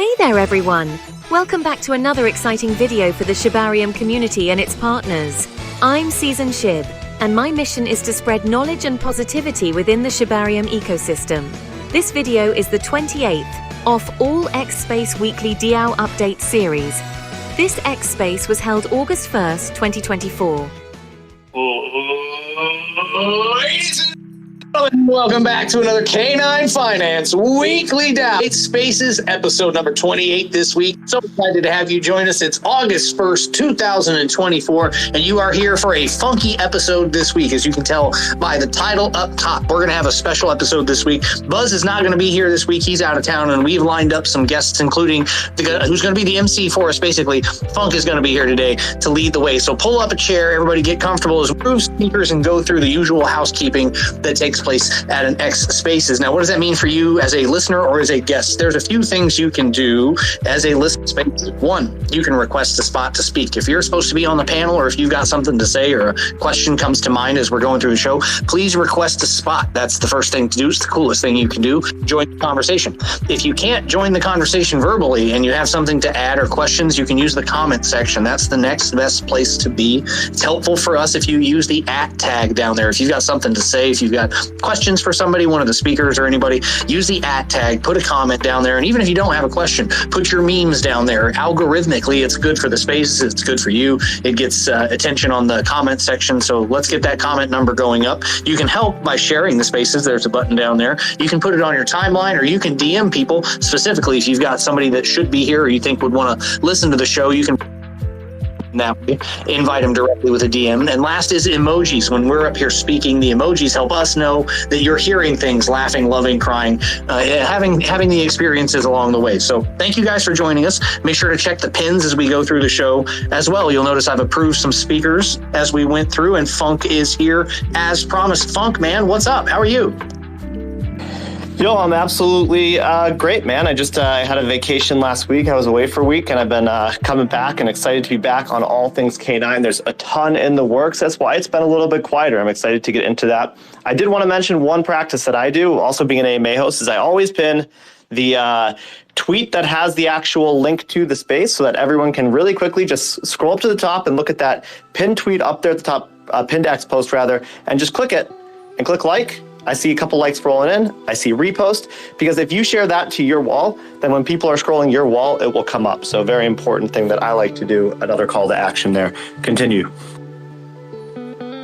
Hey there everyone! Welcome back to another exciting video for the Shibarium community and its partners. I'm Season Shib, and my mission is to spread knowledge and positivity within the Shibarium ecosystem. This video is the 28th of All X Space Weekly DAO Update series. This X Space was held August 1st, 2024. Welcome back to another K9 Finance Weekly DAO Spaces, episode number 28 this week. So excited to have you join us. It's August 1st, 2024, and you are here for a funky episode this week. As you can tell by the title up top, we're going to have a special episode this week. Buzz is not going to be here this week. He's out of town, and we've lined up some guests, including who's going to be the MC for us, basically. Funk is going to be here today to lead the way. So pull up a chair, everybody get comfortable as we move speakers and go through the usual housekeeping that takes place at an X Spaces. Now, what does that mean for you as a listener or as a guest? There's a few things you can do as a listener space. One, you can request a spot to speak. If you're supposed to be on the panel, or if you've got something to say or a question comes to mind as we're going through the show, please request a spot. That's the first thing to do. It's the coolest thing you can do. Join the conversation. If you can't join the conversation verbally and you have something to add or questions, you can use the comment section. That's the next best place to be. It's helpful for us if you use the @ tag down there. If you've got something to say, if you've got questions for somebody, one of the speakers or anybody, use the @ tag, put a comment down there. And even if you don't have a question, put your memes down there. Algorithmically, it's good for the spaces. It's good for you. It gets attention on the comment section. So let's get that comment number going up. You can help by sharing the spaces. There's a button down there. You can put it on your timeline, or you can DM people specifically. If you've got somebody that should be here or you think would want to listen to the show, you can now invite them directly with a DM. And last is emojis. When we're up here speaking, the emojis help us know that you're hearing things, laughing, loving, crying, having the experiences along the way. So thank you guys for joining us. Make sure to check the pins as we go through the show as well. You'll notice I've approved some speakers as we went through, and Funk is here as promised. Funk, man, what's up? How are you? Yo, I'm absolutely great, man. I just had a vacation last week. I was away for a week, and I've been coming back and excited to be back on all things K9. There's a ton in the works. That's why it's been a little bit quieter. I'm excited to get into that. I did want to mention one practice that I do, also being an AMA host, is I always pin the tweet that has the actual link to the space so that everyone can really quickly just scroll up to the top and look at that pinned tweet up there at the top, pinned X post rather, and just click it and click like. I see a couple likes rolling in. I see repost, because if you share that to your wall, then when people are scrolling your wall, it will come up. So very important thing that I like to do. Another call to action there. Continue.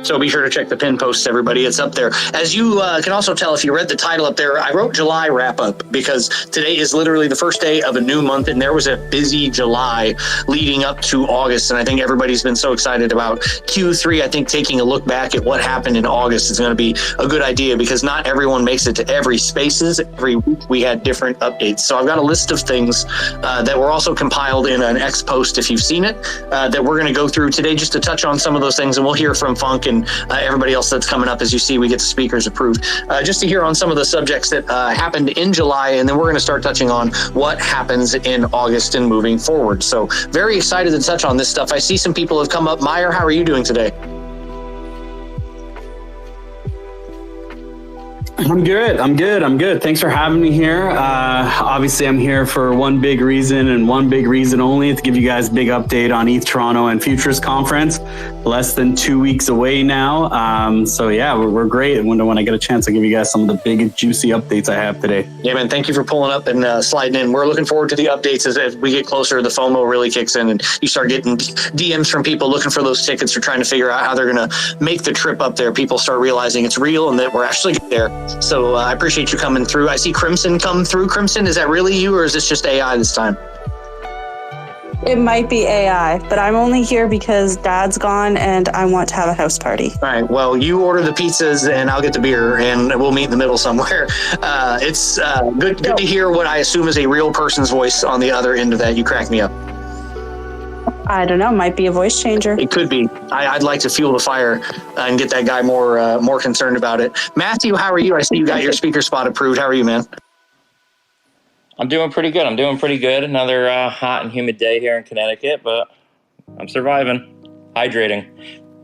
So be sure to check the pin posts, everybody. It's up there. As you can also tell if you read the title up there, I wrote July wrap up because today is literally the first day of a new month, and there was a busy July leading up to August. And I think everybody's been so excited about Q3. I think taking a look back at what happened in August is going to be a good idea, because not everyone makes it to every spaces. Every week we had different updates. So I've got a list of things that were also compiled in an X post, if you've seen it, that we're going to go through today just to touch on some of those things. And we'll hear from Funk and everybody else that's coming up. As you see, we get the speakers approved just to hear on some of the subjects that happened in July, and then we're going to start touching on what happens in August and moving forward. So very excited to touch on this stuff. I see some people have come up. Meyer, how are you doing today? I'm good. Thanks for having me here. Obviously, I'm here for one big reason and one big reason only, to give you guys a big update on ETH Toronto and Futurist Conference. Less than 2 weeks away now. So yeah, we're great. And when I get a chance, I'll give you guys some of the big juicy updates I have today. Yeah, man, thank you for pulling up and sliding in. We're looking forward to the updates as we get closer. The FOMO really kicks in and you start getting DMs from people looking for those tickets or trying to figure out how they're going to make the trip up there. People start realizing it's real and that we're actually there. So I appreciate you coming through. I see Crimson come through. Crimson, is that really you, or is this just AI this time? It might be AI, but I'm only here because Dad's gone and I want to have a house party. All right. Well, you order the pizzas and I'll get the beer and we'll meet in the middle somewhere. It's good to hear what I assume is a real person's voice on the other end of that. You crack me up. I don't know. Might be a voice changer. It could be. I'd like to fuel the fire and get that guy more concerned about it. Matthew, how are you? I see you got your speaker spot approved. How are you, man? I'm doing pretty good. Another hot and humid day here in Connecticut, but I'm surviving. Hydrating.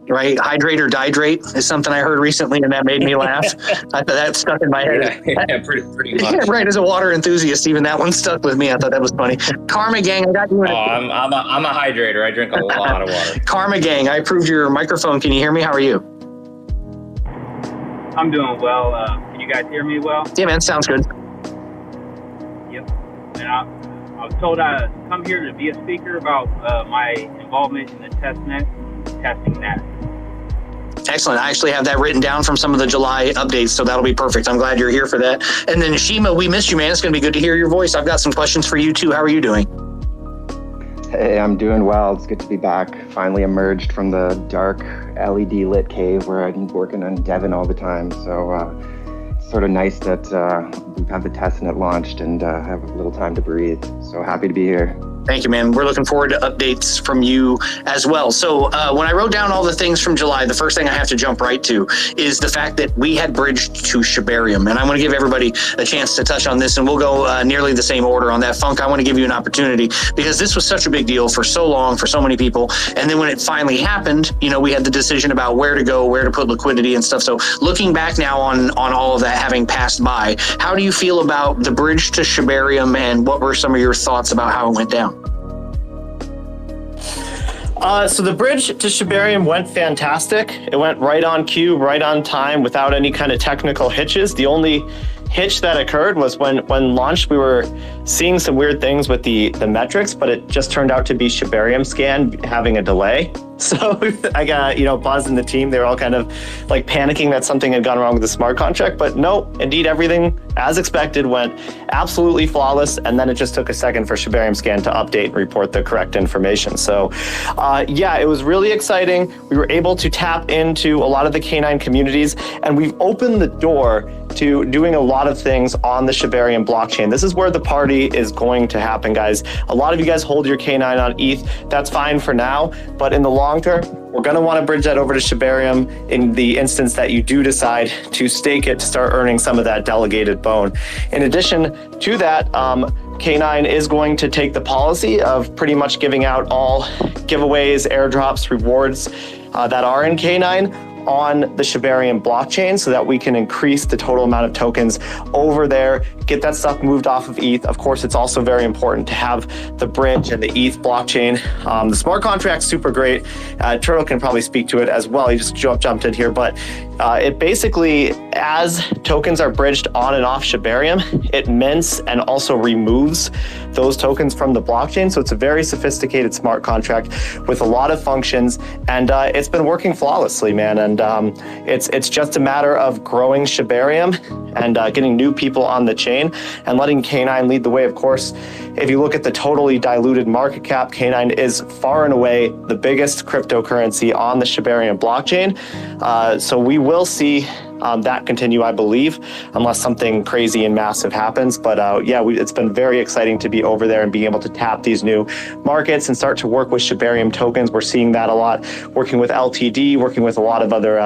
right? Hydrate or dihydrate is something I heard recently, and that made me laugh. I thought that stuck in my head. Yeah, pretty much. Yeah, right. As a water enthusiast, even that one stuck with me. I thought that was funny. Karma Gang, I got you in I'm a hydrator. I drink a lot of water. Karma Gang, I approved your microphone. Can you hear me? How are you? I'm doing well. Can you guys hear me well? Yeah, man. Sounds good. Yep. And I was told I come here to be a speaker about my involvement in the testnet, testing that. Excellent. I actually have that written down from some of the July updates, so that'll be perfect. I'm glad you're here for that. And then Shima, we missed you, man. It's going to be good to hear your voice. I've got some questions for you too. How are you doing? Hey, I'm doing well. It's good to be back. Finally emerged from the dark LED lit cave where I've been working on Devon all the time. So it's sort of nice that we've had the testnet launched and have a little time to breathe. So happy to be here. Thank you, man. We're looking forward to updates from you as well. So when I wrote down all the things from July, the first thing I have to jump right to is the fact that we had bridged to Shibarium. And I want to give everybody a chance to touch on this, and we'll go nearly the same order on that. Funk, I want to give you an opportunity because this was such a big deal for so long, for so many people. And then when it finally happened, you know, we had the decision about where to go, where to put liquidity and stuff. So looking back now on all of that having passed by, how do you feel about the bridge to Shibarium, and what were some of your thoughts about how it went down? So the bridge to Shibarium went fantastic. It went right on cue, right on time, without any kind of technical hitches. The only hitch that occurred was when launched, we were seeing some weird things with the metrics, but it just turned out to be Shibarium scan having a delay. So I got, Buzz and the team, they were all kind of like panicking that something had gone wrong with the smart contract, but no, indeed everything as expected went absolutely flawless. And then it just took a second for Shibarium scan to update and report the correct information. So it was really exciting. We were able to tap into a lot of the K9 communities, and we've opened the door to doing a lot of things on the Shibarium blockchain. This is where the party is going to happen, guys. A lot of you guys hold your K9 on ETH. That's fine for now, but in the long term, we're going to want to bridge that over to Shibarium in the instance that you do decide to stake it to start earning some of that delegated bone. In addition to that, K9 is going to take the policy of pretty much giving out all giveaways, airdrops, rewards that are in K9 on the Shibarium blockchain so that we can increase the total amount of tokens over there, get that stuff moved off of ETH. Of course, it's also very important to have the bridge and the ETH blockchain. The smart contract's super great. Turtle can probably speak to it as well. He just jumped in here, but it basically, as tokens are bridged on and off Shibarium, it mints and also removes those tokens from the blockchain. So it's a very sophisticated smart contract with a lot of functions, and it's been working flawlessly, man. And it's just a matter of growing Shibarium and getting new people on the chain and letting K9 lead the way. Of course, if you look at the totally diluted market cap, K9 is far and away the biggest cryptocurrency on the Shibarium blockchain. So we will see that continue, I believe, unless something crazy and massive happens. But it's been very exciting to be over there and being able to tap these new markets and start to work with Shibarium tokens. We're seeing that a lot, working with LTD, working with a lot of other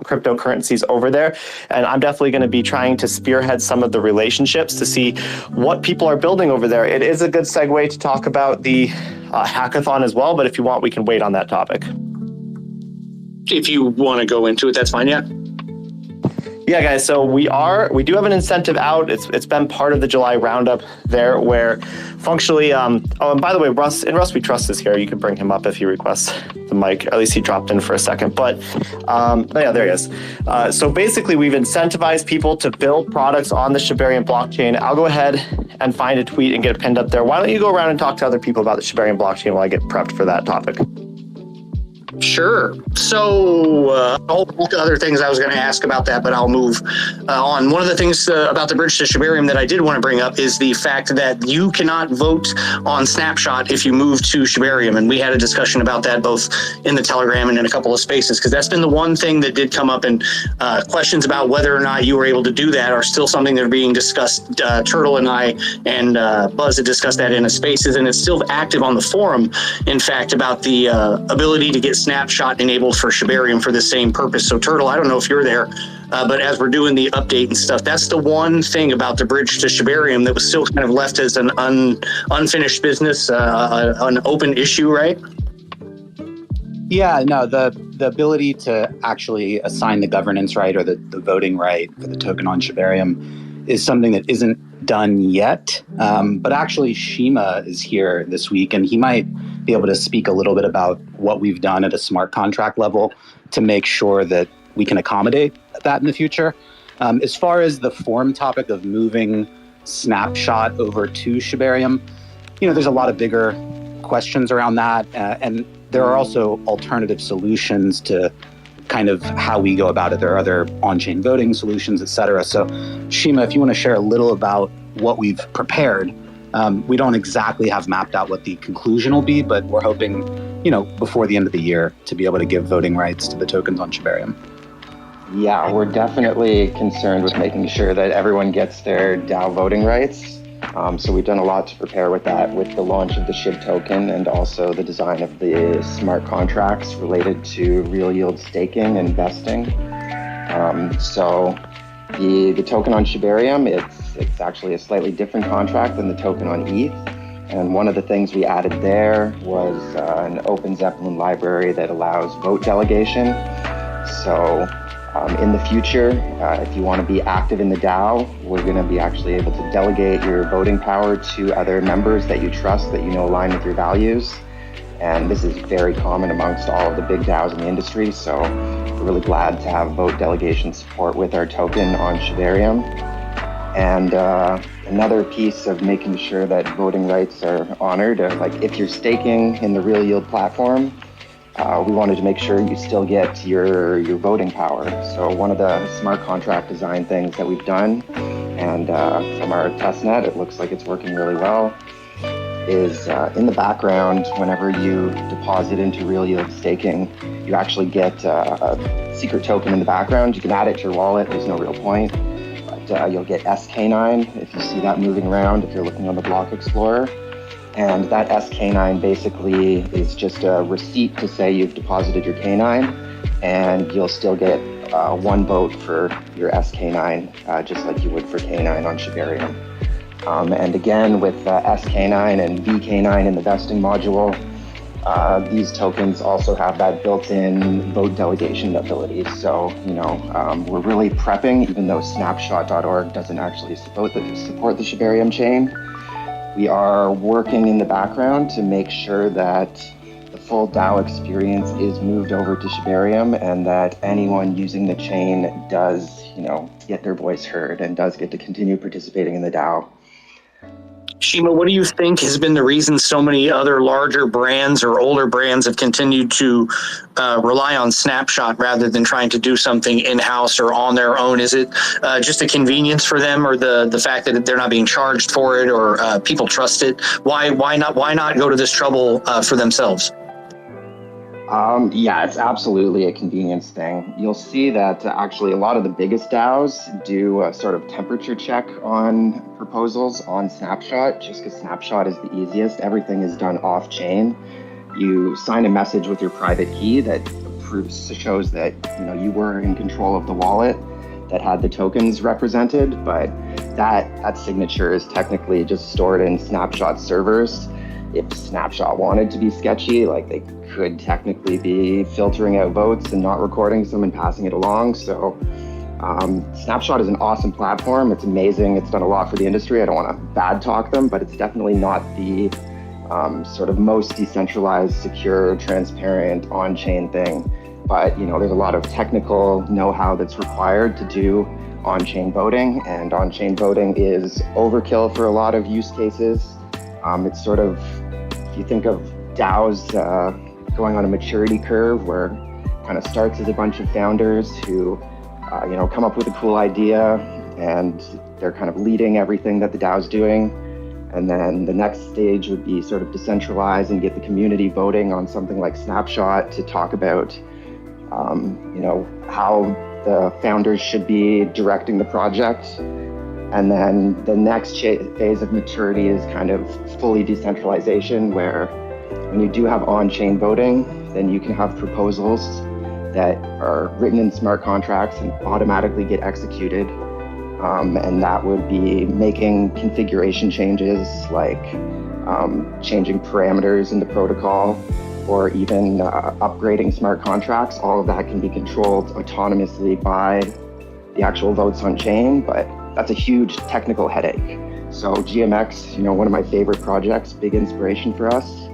cryptocurrencies over there. And I'm definitely going to be trying to spearhead some of the relationships to see what people are building over there. It is a good segue to talk about the hackathon as well, but if you want, we can wait on that topic. If you want to go into it, that's fine. Yeah. Yeah, guys, so we do have an incentive out. It's been part of the July roundup there where functionally, and by the way, Russ We Trust is here. You can bring him up if he requests the mic. At least he dropped in for a second, but there he is. So basically, we've incentivized people to build products on the Shibarium blockchain. I'll go ahead and find a tweet and get it pinned up there. Why don't you go around and talk to other people about the Shibarium blockchain while I get prepped for that topic? Sure. So a whole bunch of other things I was going to ask about that, but I'll move on. One of the things about the bridge to Shibarium that I did want to bring up is the fact that you cannot vote on Snapshot if you move to Shibarium. And we had a discussion about that both in the Telegram and in a couple of spaces, because that's been the one thing that did come up, and questions about whether or not you were able to do that are still something that are being discussed. Turtle and I and Buzz had discussed that in a spaces, and it's still active on the forum, in fact, about the ability to get Snapshot enabled for Shibarium for the same purpose. So Turtle, I don't know if you're there, but as we're doing the update and stuff, that's the one thing about the bridge to Shibarium that was still kind of left as an unfinished business, an open issue, right? Yeah, no, the the ability to actually assign the governance right or the voting right for the token on Shibarium is something that isn't done yet. But actually, Shima is here this week, and he might be able to speak a little bit about what we've done at a smart contract level to make sure that we can accommodate that in the future. As far as the forum topic of moving Snapshot over to Shibarium, there's a lot of bigger questions around that, and there are also alternative solutions to kind of how we go about it. There are other on-chain voting solutions, et cetera. So Shima, if you want to share a little about what we've prepared. We don't exactly have mapped out what the conclusion will be, but we're hoping, before the end of the year to be able to give voting rights to the tokens on Shibarium. Yeah, we're definitely concerned with making sure that everyone gets their DAO voting rights. So we've done a lot to prepare with that, with the launch of the Shib token and also the design of the smart contracts related to real yield staking and vesting. So the token on Shibarium, it's actually a slightly different contract than the token on ETH. And one of the things we added there was an Open Zeppelin library that allows vote delegation. So in the future, if you want to be active in the DAO, we're going to be actually able to delegate your voting power to other members that you trust, that align with your values. And this is very common amongst all of the big DAOs in the industry. So we're really glad to have vote delegation support with our token on Shibarium. And another piece of making sure that voting rights are honored, like if you're staking in the real yield platform, we wanted to make sure you still get your voting power. So one of the smart contract design things that we've done, and from our testnet, it looks like it's working really well, is in the background, whenever you deposit into real yield staking, you actually get a secret token in the background. You can add it to your wallet, there's no real point. But you'll get SK9 if you see that moving around, if you're looking on the Block Explorer. And that SK9 basically is just a receipt to say you've deposited your K9, and you'll still get 1 vote for your SK9, just like you would for K9 on Shibarium. And again, with SK9 and VK9 in the vesting module, these tokens also have that built-in vote delegation ability. So, we're really prepping, even though Snapshot.org doesn't actually support the Shibarium chain. We are working in the background to make sure that the full DAO experience is moved over to Shibarium, and that anyone using the chain does, get their voice heard and does get to continue participating in the DAO. Shima, what do you think has been the reason so many other larger brands or older brands have continued to rely on Snapshot rather than trying to do something in-house or on their own? Is it just a convenience for them, or the fact that they're not being charged for it, or people trust it? Why not go to this trouble for themselves? Yeah, it's absolutely a convenience thing. You'll see that actually a lot of the biggest DAOs do a sort of temperature check on proposals on Snapshot, just because Snapshot is the easiest. Everything is done off-chain. You sign a message with your private key that shows that you were in control of the wallet that had the tokens represented, but that signature is technically just stored in Snapshot servers. If Snapshot wanted to be sketchy, like they could technically be filtering out votes and not recording some and passing it along. So Snapshot is an awesome platform. It's amazing. It's done a lot for the industry. I don't want to bad talk them, but it's definitely not the sort of most decentralized, secure, transparent, on-chain thing. But there's a lot of technical know-how that's required to do on-chain voting, and on-chain voting is overkill for a lot of use cases. It's sort of, if you think of DAOs going on a maturity curve where it kind of starts as a bunch of founders who, come up with a cool idea, and they're kind of leading everything that the DAO's doing. And then the next stage would be sort of decentralize and get the community voting on something like Snapshot to talk about, how the founders should be directing the project. And then the next phase of maturity is kind of fully decentralization, where when you do have on-chain voting, then you can have proposals that are written in smart contracts and automatically get executed. And that would be making configuration changes, like changing parameters in the protocol, or even upgrading smart contracts, all of that can be controlled autonomously by the actual votes on chain, but that's a huge technical headache. So GMX, one of my favorite projects, big inspiration for us,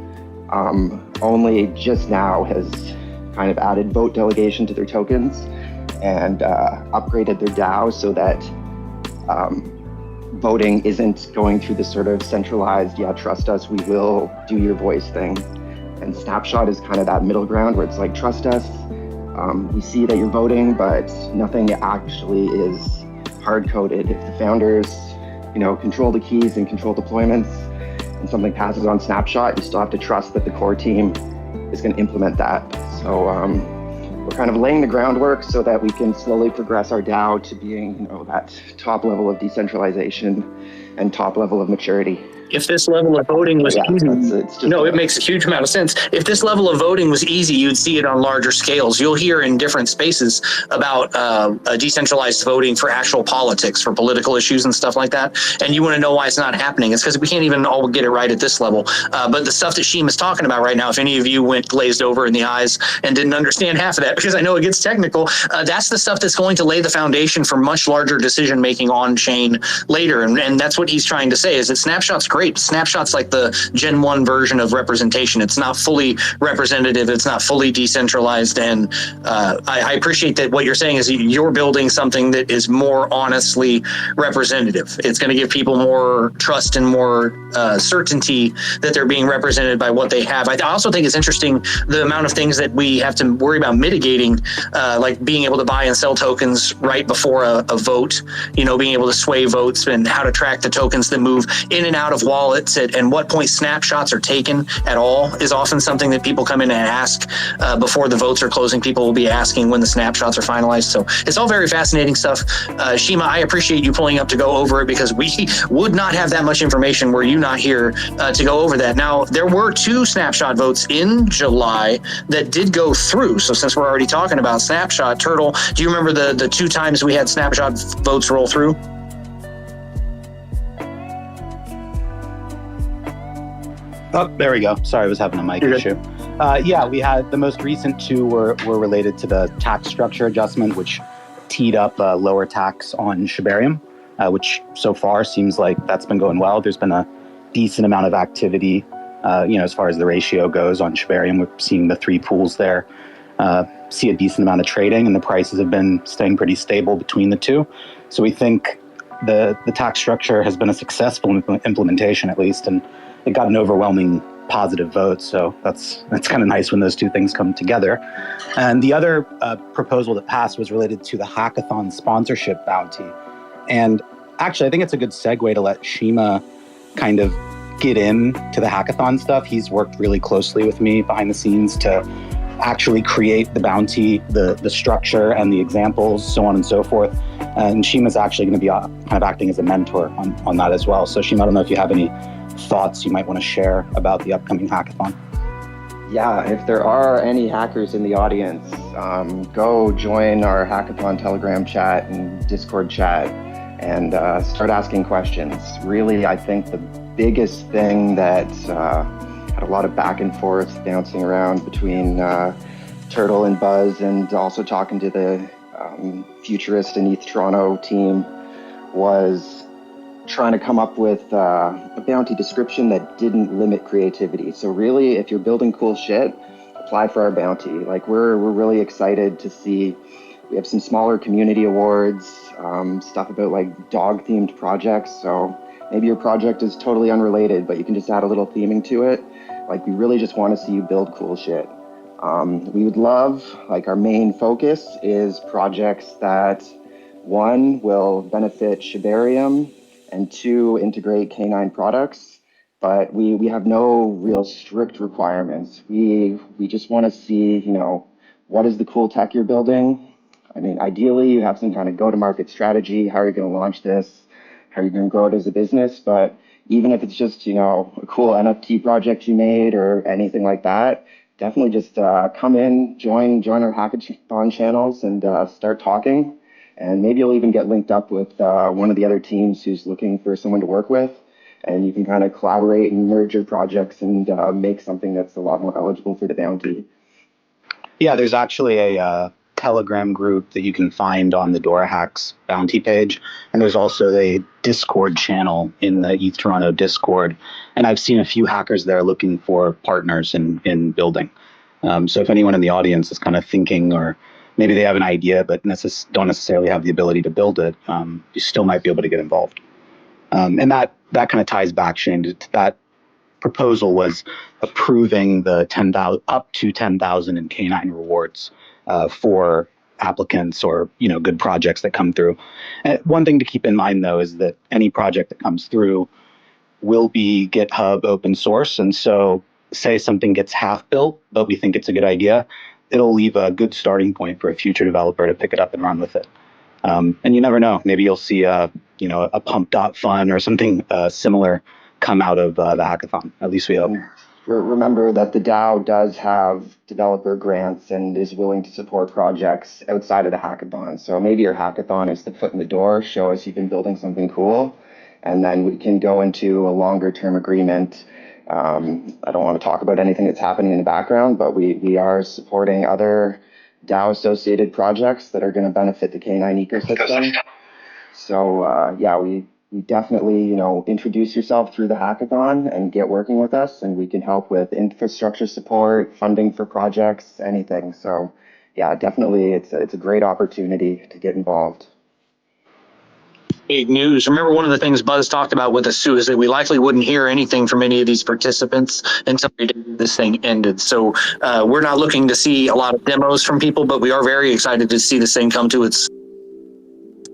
only just now has kind of added vote delegation to their tokens and upgraded their DAO so that voting isn't going through this sort of centralized, trust us, we will do your voice thing. And Snapshot is kind of that middle ground where it's like, trust us, we see that you're voting, but nothing actually is hard-coded. If the founders, control the keys and control deployments, and something passes on Snapshot, you still have to trust that the core team is going to implement that. So we're kind of laying the groundwork so that we can slowly progress our DAO to being, that top level of decentralization and top level of maturity. If this level of voting was easy, it makes a huge amount of sense. If this level of voting was easy, you'd see it on larger scales. You'll hear in different spaces about decentralized voting for actual politics, for political issues and stuff like that. And you want to know why it's not happening. It's because we can't even all get it right at this level. But the stuff that Shim is talking about right now, if any of you went glazed over in the eyes and didn't understand half of that, because I know it gets technical, that's the stuff that's going to lay the foundation for much larger decision making on chain later. And that's what he's trying to say, is that Snapshot's great. Snapshot's like the Gen 1 version of representation. It's not fully representative. It's not fully decentralized. And I appreciate that what you're saying is you're building something that is more honestly representative. It's going to give people more trust and more certainty that they're being represented by what they have. I also think it's interesting the amount of things that we have to worry about mitigating, like being able to buy and sell tokens right before a vote, being able to sway votes and how to track the tokens that move in and out of wallets and what point snapshots are taken at all is often something that people come in and ask before the votes are closing. People will be asking when the snapshots are finalized. So it's all very fascinating stuff. Shima, I appreciate you pulling up to go over it because we would not have that much information were you not here to go over that. Now, there were 2 snapshot votes in July that did go through. So since we're already talking about snapshot, Turtle, do you remember the 2 times we had snapshot votes roll through? Oh, there we go. Sorry, I was having a mic issue. We had the most recent 2 were related to the tax structure adjustment, which teed up lower tax on Shibarium, which so far seems like that's been going well. There's been a decent amount of activity, as far as the ratio goes on Shibarium. We're seeing the 3 pools there, see a decent amount of trading, and the prices have been staying pretty stable between the 2. So we think the tax structure has been a successful implementation, at least, and it got an overwhelming positive vote. So that's kind of nice when those 2 things come together. And the other proposal that passed was related to the hackathon sponsorship bounty. And actually, I think it's a good segue to let Shima kind of get into the hackathon stuff. He's worked really closely with me behind the scenes to actually create the bounty, the structure and the examples, so on and so forth. And Shima's actually going to be kind of acting as a mentor on that as well. So Shima, I don't know if you have any thoughts you might want to share about the upcoming hackathon. Yeah, if there are any hackers in the audience, go join our hackathon Telegram chat and Discord chat and start asking questions. Really, I think the biggest thing that had a lot of back and forth bouncing around between Turtle and Buzz, and also talking to the Futurist and ETH Toronto team, was trying to come up with a bounty description that didn't limit creativity. So really, if you're building cool shit, apply for our bounty. Like we're really excited to see. We have some smaller community awards, stuff about like dog-themed projects. So maybe your project is totally unrelated, but you can just add a little theming to it. Like we really just want to see you build cool shit. We would love, like our main focus is projects that 1, will benefit Shibarium, and 2, integrate K9 products. But we have no real strict requirements. We just want to see, what is the cool tech you're building? I mean, ideally you have some kind of go-to-market strategy. How are you going to launch this? How are you going to grow it as a business? But even if it's just, a cool NFT project you made or anything like that, definitely just come in, join our hackathon channels and start talking. And maybe you'll even get linked up with one of the other teams who's looking for someone to work with. and you can kind of collaborate and merge your projects and make something that's a lot more eligible for the bounty. Yeah, there's actually a Telegram group that you can find on the DoraHacks bounty page. And there's also a Discord channel in the ETH Toronto Discord. And I've seen a few hackers there looking for partners in building. So if anyone in the audience is kind of thinking, or maybe they have an idea but don't necessarily have the ability to build it, you still might be able to get involved. And that kind of ties back, Shane, to that proposal was approving the 10,000 up to 10,000 in K9 rewards for applicants or good projects that come through. And one thing to keep in mind though is that any project that comes through will be GitHub open source, and so say something gets half built, but we think it's a good idea, it'll leave a good starting point for a future developer to pick it up and run with it. And you never know, maybe you'll see a pump.fun or something similar come out of the hackathon. At least we hope. Remember that the DAO does have developer grants and is willing to support projects outside of the hackathon. So maybe your hackathon is the foot in the door, show us you've been building something cool, and then we can go into a longer term agreement. I don't want to talk about anything that's happening in the background, but we are supporting other DAO associated projects that are going to benefit the K9 ecosystem. So we definitely, introduce yourself through the hackathon and get working with us, and we can help with infrastructure support, funding for projects, anything. So yeah, definitely it's a great opportunity to get involved. Big news. Remember, one of the things Buzz talked about with us too is that we likely wouldn't hear anything from any of these participants until this thing ended. So we're not looking to see a lot of demos from people, but we are very excited to see this thing come to its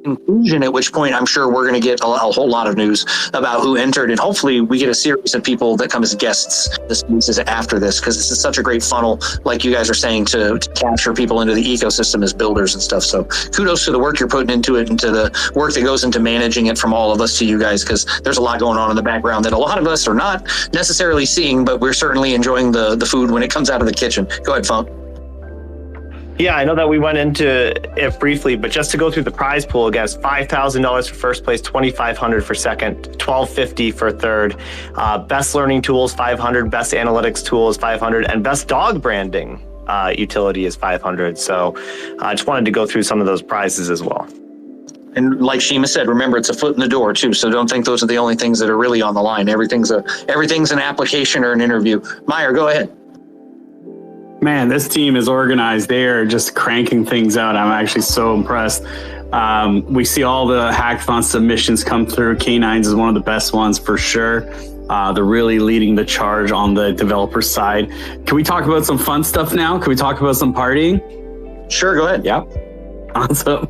conclusion, at which point I'm sure we're going to get a whole lot of news about who entered, and hopefully we get a series of people that come as guests after this, because this is such a great funnel, like you guys are saying, to capture people into the ecosystem as builders and stuff. So kudos to the work you're putting into it and to the work that goes into managing it from all of us to you guys, because there's a lot going on in the background that a lot of us are not necessarily seeing, but we're certainly enjoying the food when it comes out of the kitchen. Go ahead, Funk. Yeah, I know that we went into it briefly, but just to go through the prize pool again, it's $5,000 for first place, $2,500 for second, $1,250 for third. Best learning tools, $500. Best analytics tool is $500, and best dog branding utility is $500. So I just wanted to go through some of those prizes as well. And like Shima said, remember, it's a foot in the door too. So don't think those are the only things that are really on the line. Everything's an application or an interview. Meyer, go ahead. Man, this team is organized. They are just cranking things out. I'm actually so impressed. We see all the hackathon submissions come through. K9's is one of the best ones for sure. They're really leading the charge on the developer side. Can we talk about some fun stuff now? Can we talk about some partying? Sure, go ahead. Yeah. Awesome.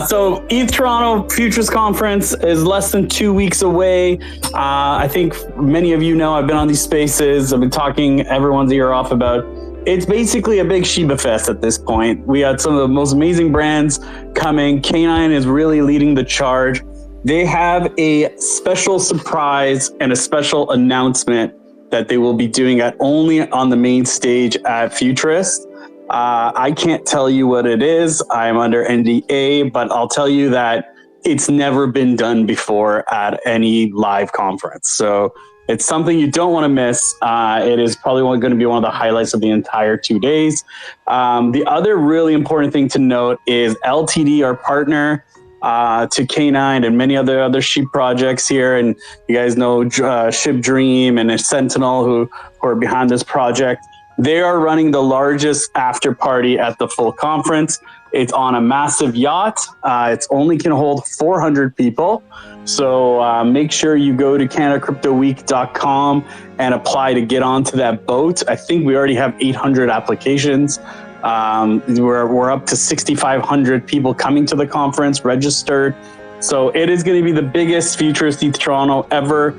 So ETH Toronto Futurist Conference is less than 2 weeks away. I think many of you know I've been on these spaces. I've been talking everyone's ear off about. It's basically a big Shiba Fest at this point. We had some of the most amazing brands coming. K9 is really leading the charge. They have a special surprise and a special announcement that they will be doing only on the main stage at Futurist. I can't tell you what it is. I'm under NDA, but I'll tell you that it's never been done before at any live conference. So it's something you don't want to miss. It is probably going to be one of the highlights of the entire 2 days. The other really important thing to note is LTD, our partner to K9 and many other Shib projects here. And you guys know Shib Dream and Sentinel who are behind this project. They are running the largest after party at the full conference. It's on a massive yacht. It's only can hold 400 people. So make sure you go to CanadaCryptoWeek.com and apply to get onto that boat. I think we already have 800 applications. We're up to 6,500 people coming to the conference registered. So it is going to be the biggest Futurist ETH Toronto ever.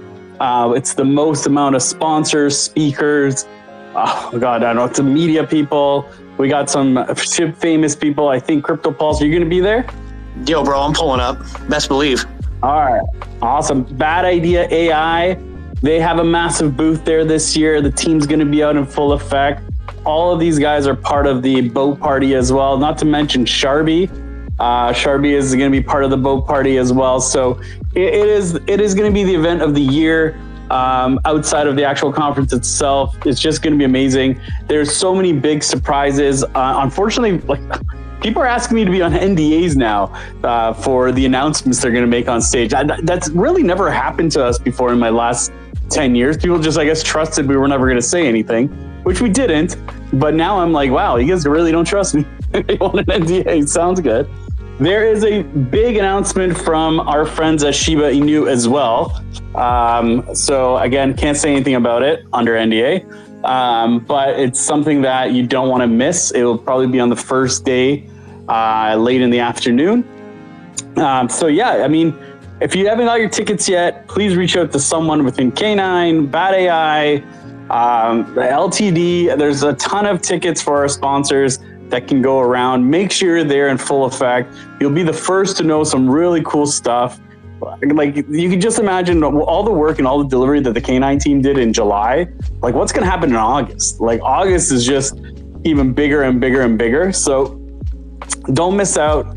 It's the most amount of sponsors, speakers. Oh God, I don't know. It's the media people. We got some Shib famous people. I think Crypto Pulse. Are you going to be there? Yo, bro, I'm pulling up. Best believe. All right. Awesome. Bad Idea AI. They have a massive booth there this year. The team's going to be out in full effect. All of these guys are part of the boat party as well. Not to mention Sharby. Sharby is going to be part of the boat party as well. So It is going to be the event of the year. Outside of the actual conference itself, it's just going to be amazing. There's so many big surprises. Unfortunately, people are asking me to be on NDAs now for the announcements they're going to make on stage. That's really never happened to us before in my last 10 years. People just, I guess, trusted we were never going to say anything, which we didn't. But now I'm like, wow, you guys really don't trust me. They want an NDA. Sounds good. There is a big announcement from our friends at Shiba Inu as well. So again, can't say anything about it under NDA, but it's something that you don't want to miss. It will probably be on the first day, late in the afternoon. So yeah, I mean, if you haven't got your tickets yet, please reach out to someone within K9, Bad AI, the LTD. There's a ton of tickets for our sponsors that can go around. Make sure you're there in full effect. You'll be the first to know some really cool stuff. Like, you can just imagine all the work and all the delivery that the K9 team did in July. Like, what's going to happen in August? Like, August is just even bigger and bigger and bigger. So don't miss out.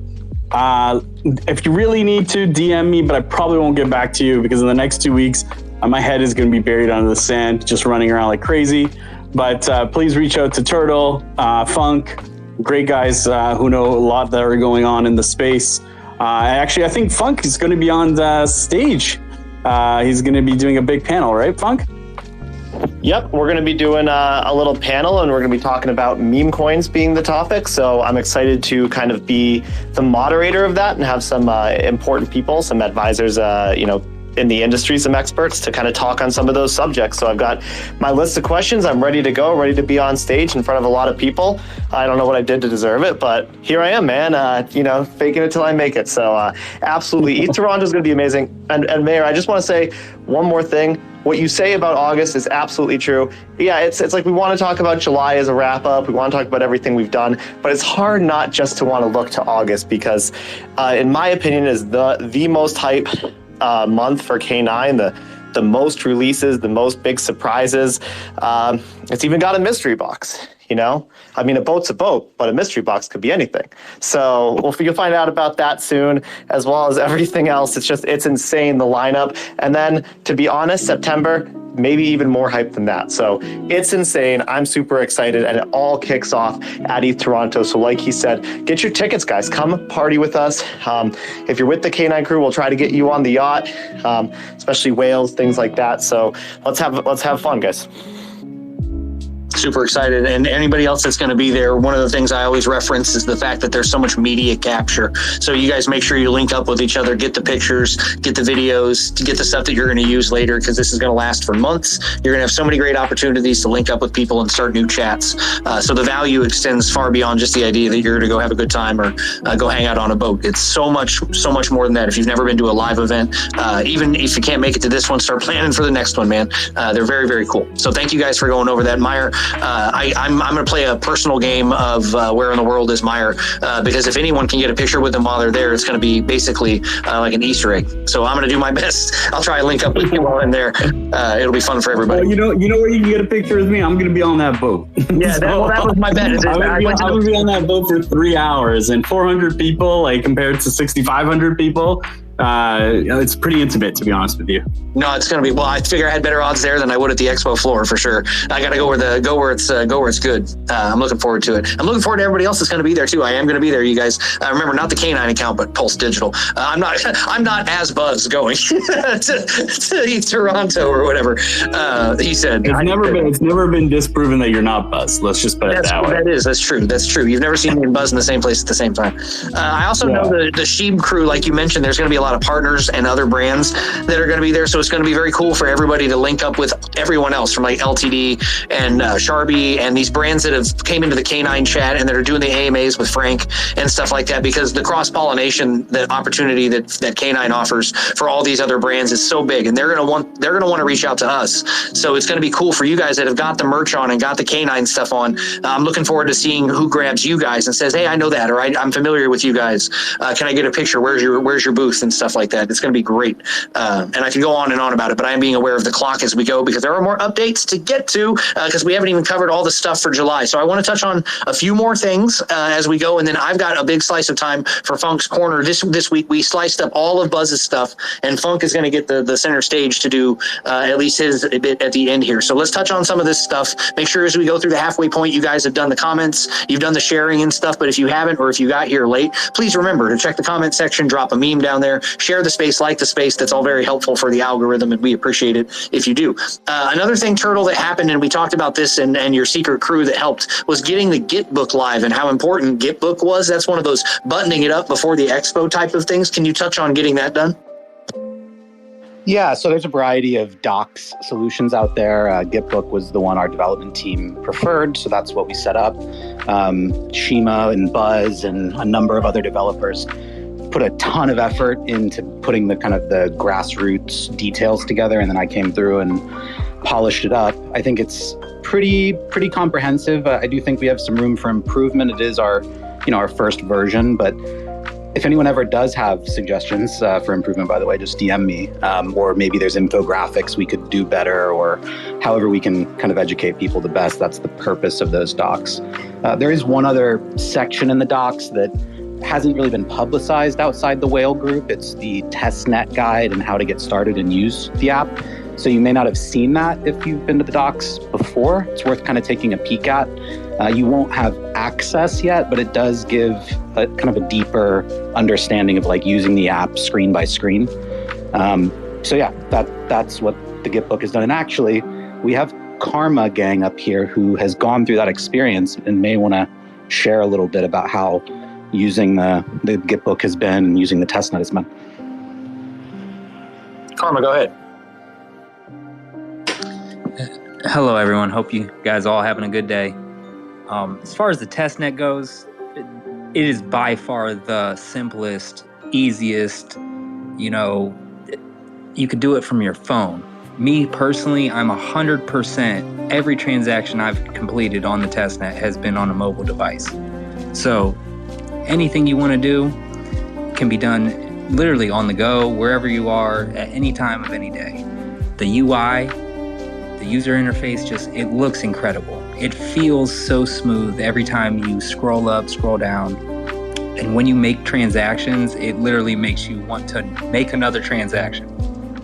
If you really need to, DM me, but I probably won't get back to you because in the next 2 weeks, my head is going to be buried under the sand, just running around like crazy. But please reach out to Turtle, Funk, great guys who know a lot that are going on in the space. Actually, I think Funk is going to be on the stage. He's going to be doing a big panel, right, Funk? Yep, we're going to be doing a little panel, and we're going to be talking about meme coins being the topic. So I'm excited to kind of be the moderator of that and have some important people, some advisors, in the industry, some experts to kind of talk on some of those subjects. So I've got my list of questions. I'm ready to go, ready to be on stage in front of a lot of people. I don't know what I did to deserve it, but here I am, man, faking it till I make it. So absolutely, ETH Toronto is going to be amazing. And Mayor, I just want to say one more thing. What you say about August is absolutely true. Yeah, it's like we want to talk about July as a wrap up. We want to talk about everything we've done, but it's hard not just to want to look to August because, in my opinion, is the most hype month for K9, the most releases, the most big surprises. It's even got a mystery box, I mean, a boat's a boat, but a mystery box could be anything. So you'll find out about that soon, as well as everything else. It's insane, the lineup. And then, to be honest, September, maybe even more hype than that. So it's insane. I'm super excited, and it all kicks off at ETH Toronto. So like he said, get your tickets, guys. Come party with us. If you're with the K9 crew, we'll try to get you on the yacht, especially whales, things like that. So let's have fun, guys. Super excited. And anybody else that's going to be there, one of the things I always reference is the fact that there's so much media capture. So you guys make sure you link up with each other, get the pictures, get the videos, to get the stuff that you're going to use later, because this is going to last for months. You're going to have so many great opportunities to link up with people and start new chats. So the value extends far beyond just the idea that you're going to go have a good time or go hang out on a boat. It's so much more than that. If you've never been to a live event, even if you can't make it to this one, start planning for the next one, man. They're very, very cool. So thank you guys for going over that. Meyer, I'm going to play a personal game of where in the world is Meyer, because if anyone can get a picture with them while they're there, it's going to be basically like an Easter egg. So I'm going to do my best. I'll try to link up with you while I'm there. It'll be fun for everybody. You know where you can get a picture with me? I'm going to be on that boat. Yeah, that was my bet. I'm going to be on that boat for 3 hours, and 400 people, like compared to 6,500 people. It's pretty intimate, to be honest with you. No, it's going to be, well, I figure I had better odds there than I would at the expo floor for sure. I got to go where it's good. I'm looking forward to it. I'm looking forward to everybody else that's going to be there too. I am going to be there, you guys. Remember, not the K9 account, but Pulse Digital. I'm not as buzzed going to ETH Toronto or whatever. He said it's never been disproven that you're not buzzed. Let's just put it that way. That's true. You've never seen me buzzed in the same place at the same time. I also know the Shib crew, like you mentioned, there's going to be a lot of partners and other brands that are going to be there. So it's going to be very cool for everybody to link up with everyone else from like LTD and Sharby and these brands that have came into the K9 chat and that are doing the AMAs with Frank and stuff like that, because the cross-pollination, the opportunity that K9 offers for all these other brands is so big, and they're going to want to reach out to us. So it's going to be cool for you guys that have got the merch on and got the K9 stuff on. I'm looking forward to seeing who grabs you guys and says, hey, I know that, or I'm familiar with you guys. Can I get a picture? Where's your booth? And and stuff like that. It's going to be great. And I can go on and on about it, but I am being aware of the clock as we go because there are more updates to get to because we haven't even covered all the stuff for July. So I want to touch on a few more things as we go. And then I've got a big slice of time for Funk's Corner. This week, we sliced up all of Buzz's stuff, and Funk is going to get the center stage to do at least his bit at the end here. So let's touch on some of this stuff. Make sure as we go through the halfway point, you guys have done the comments, you've done the sharing and stuff. But if you haven't, or if you got here late, please remember to check the comment section, drop a meme down there, share the space, like the space. That's all very helpful for the algorithm, and we appreciate it if you do. Another thing, Turtle, that happened, and we talked about this and your secret crew that helped, was getting the Gitbook live and how important Gitbook was. That's one of those buttoning it up before the expo type of things. Can you touch on getting that done? Yeah, so there's a variety of docs solutions out there. Gitbook was the one our development team preferred, so that's what we set up. Shima and Buzz and a number of other developers put a ton of effort into putting the kind of the grassroots details together, and then I came through and polished it up. I think it's pretty comprehensive. I do think we have some room for improvement. It is our first version, but if anyone ever does have suggestions for improvement, by the way, just DM me, or maybe there's infographics we could do better, or however we can kind of educate people the best. That's the purpose of those docs. There is one other section in the docs that hasn't really been publicized outside the whale group. It's the testnet guide and how to get started and use the app. So you may not have seen that if you've been to the docs before. It's worth kind of taking a peek at. You won't have access yet, but it does give a kind of a deeper understanding of like using the app screen by screen. So yeah, that's what the Gitbook has done. And actually, we have Karma Gang up here who has gone through that experience and may want to share a little bit about how using the Gitbook has been and using the testnet has been. Karma, go ahead. Hello, everyone. Hope you guys all having a good day. As far as the testnet goes, it is by far the simplest, easiest. You could do it from your phone. Me personally, I'm 100%. Every transaction I've completed on the testnet has been on a mobile device. So anything you want to do can be done literally on the go, wherever you are, at any time of any day. The UI, the user interface, it looks incredible. It feels so smooth every time you scroll up, scroll down. And when you make transactions, it literally makes you want to make another transaction.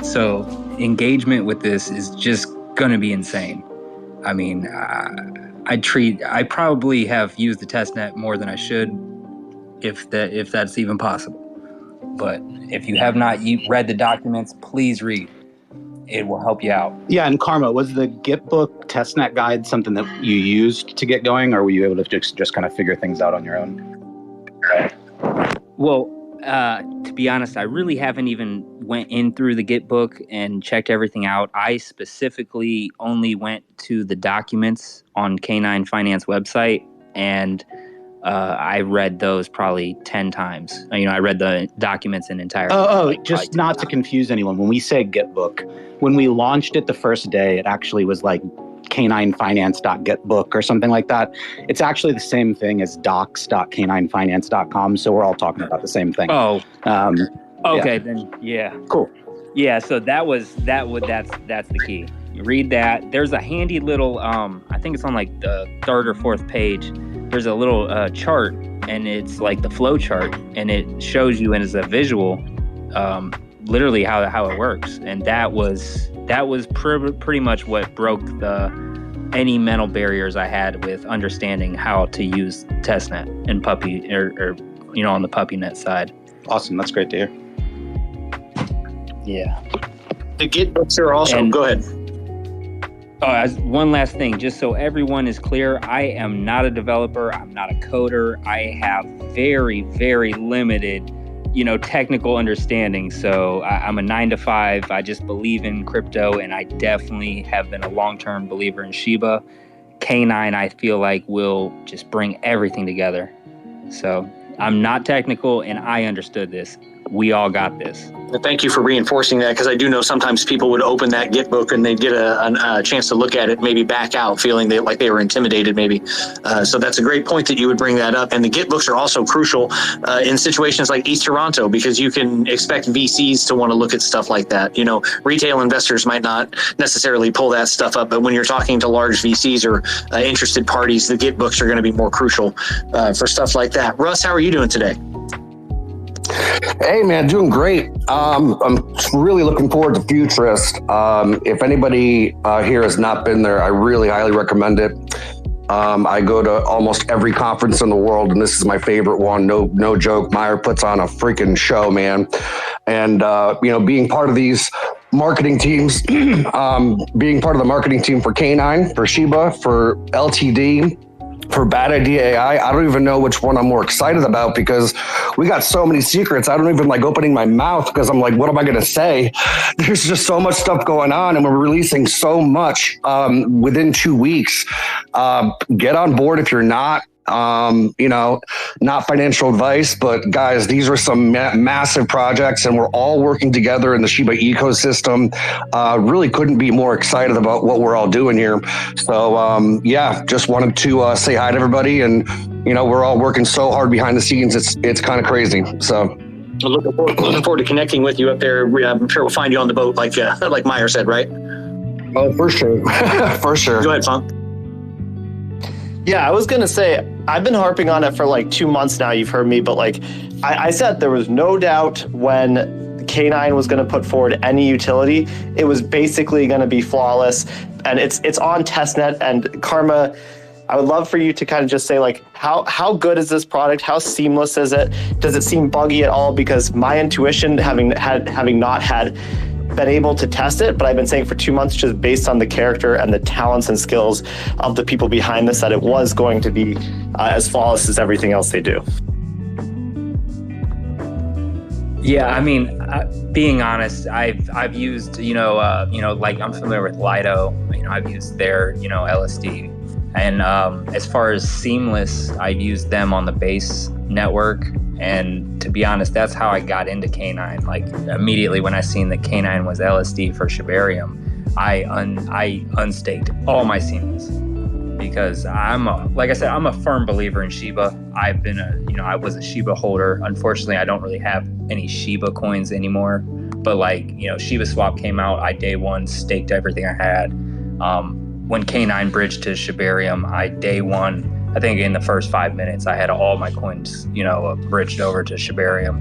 So engagement with this is just going to be insane. I mean, I probably have used the testnet more than I should, if that's even possible. But if you have not read the documents, please read. It will help you out. Yeah, and Karma, was the Gitbook testnet guide something that you used to get going, or were you able to just kind of figure things out on your own? Well, to be honest, I really haven't even went in through the Gitbook and checked everything out. I specifically only went to the documents on K9 Finance website, and I read those probably 10 times. I read the documents in entirety. Just not to confuse anyone. When we say Gitbook, when we launched it the first day, it actually was like k9finance.gitbook or something like that. It's actually the same thing as docs.k9finance.com. So we're all talking about the same thing. Oh, okay, yeah. then yeah, cool. Yeah, so that's the key. You read that. There's a handy little I think it's on like the third or fourth page. There's a little chart, and it's like the flow chart, and it shows you as a visual literally how it works. And that was pretty much what broke any mental barriers I had with understanding how to use testnet and puppy or on the PuppyNet side. Awesome, that's great to hear. Yeah. The Gitbooks are awesome. Go ahead. One last thing, just so everyone is clear, I am not a developer. I'm not a coder. I have very, very limited, technical understanding. So I'm a 9-to-5. I just believe in crypto, and I definitely have been a long-term believer in Shiba. K9, I feel like, will just bring everything together. So I'm not technical, and I understood this we all got this. Thank you for reinforcing that, because I do know sometimes people would open that Gitbook and they'd get a chance to look at it, maybe back out feeling like they were intimidated maybe. So that's a great point that you would bring that up. And the Gitbooks are also crucial in situations like ETH Toronto, because you can expect VCs to want to look at stuff like that. You know, retail investors might not necessarily pull that stuff up, but when you're talking to large VCs or interested parties, the Gitbooks are going to be more crucial for stuff like that. Russ, how are you doing today? Hey man, doing great. I'm really looking forward to Futurist. If anybody here has not been there, I really highly recommend it. I go to almost every conference in the world, and this is my favorite one. No joke. Meyer puts on a freaking show, man. And being part of these marketing teams, being part of the marketing team for K9, for Shiba, for LTD, for Bad Idea AI, I don't even know which one I'm more excited about, because we got so many secrets. I don't even like opening my mouth, because I'm like, what am I going to say? There's just so much stuff going on, and we're releasing so much within 2 weeks. Get on board if you're not. Not financial advice, but guys, these are some massive projects, and we're all working together in the Shiba ecosystem. Really couldn't be more excited about what we're all doing here. So, just wanted to say hi to everybody, and we're all working so hard behind the scenes. It's kind of crazy. So. Looking forward to connecting with you up there. I'm sure we'll find you on the boat, like Meyer said, right? Oh, for sure. For sure. Go ahead, Funk. Yeah, I was going to say, I've been harping on it for like 2 months now. You've heard me, but I said there was no doubt when K9 was going to put forward any utility, it was basically going to be flawless. And it's on testnet. And Karma, I would love for you to kind of just say, like, how good is this product? How seamless is it? Does it seem buggy at all? Because my intuition, having not been able to test it, but I've been saying for 2 months, just based on the character and the talents and skills of the people behind this, that it was going to be as flawless as everything else they do. Yeah, I mean, being honest, I've used, like I'm familiar with Lido. I've used their, LSD, and as far as seamless, I've used them on the base network. And to be honest, that's how I got into K9. Like immediately when I seen that K9 was LSD for Shibarium, I unstaked all my seamless, because I'm a firm believer in Shiba. I was a Shiba holder. Unfortunately, I don't really have any Shiba coins anymore. But Shiba Swap came out, I day one staked everything I had. When K9 bridged to Shibarium, I day one, I think in the first 5 minutes, I had all my coins, bridged over to Shibarium.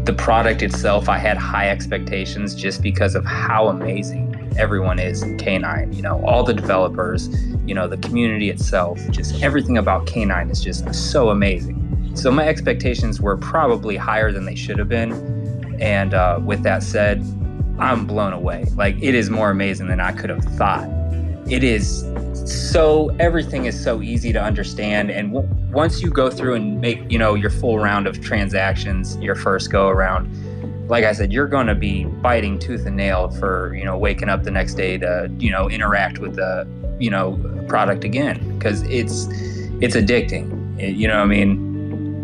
The product itself, I had high expectations just because of how amazing everyone is in K9. All the developers, the community itself, just everything about K9 is just so amazing. So my expectations were probably higher than they should have been. And with that said, I'm blown away. Like, it is more amazing than I could have thought. It is everything is so easy to understand. And once you go through and make, your full round of transactions, your first go around, like I said, you're going to be biting tooth and nail for, waking up the next day to, interact with the, product again, because it's addicting. You know what I mean?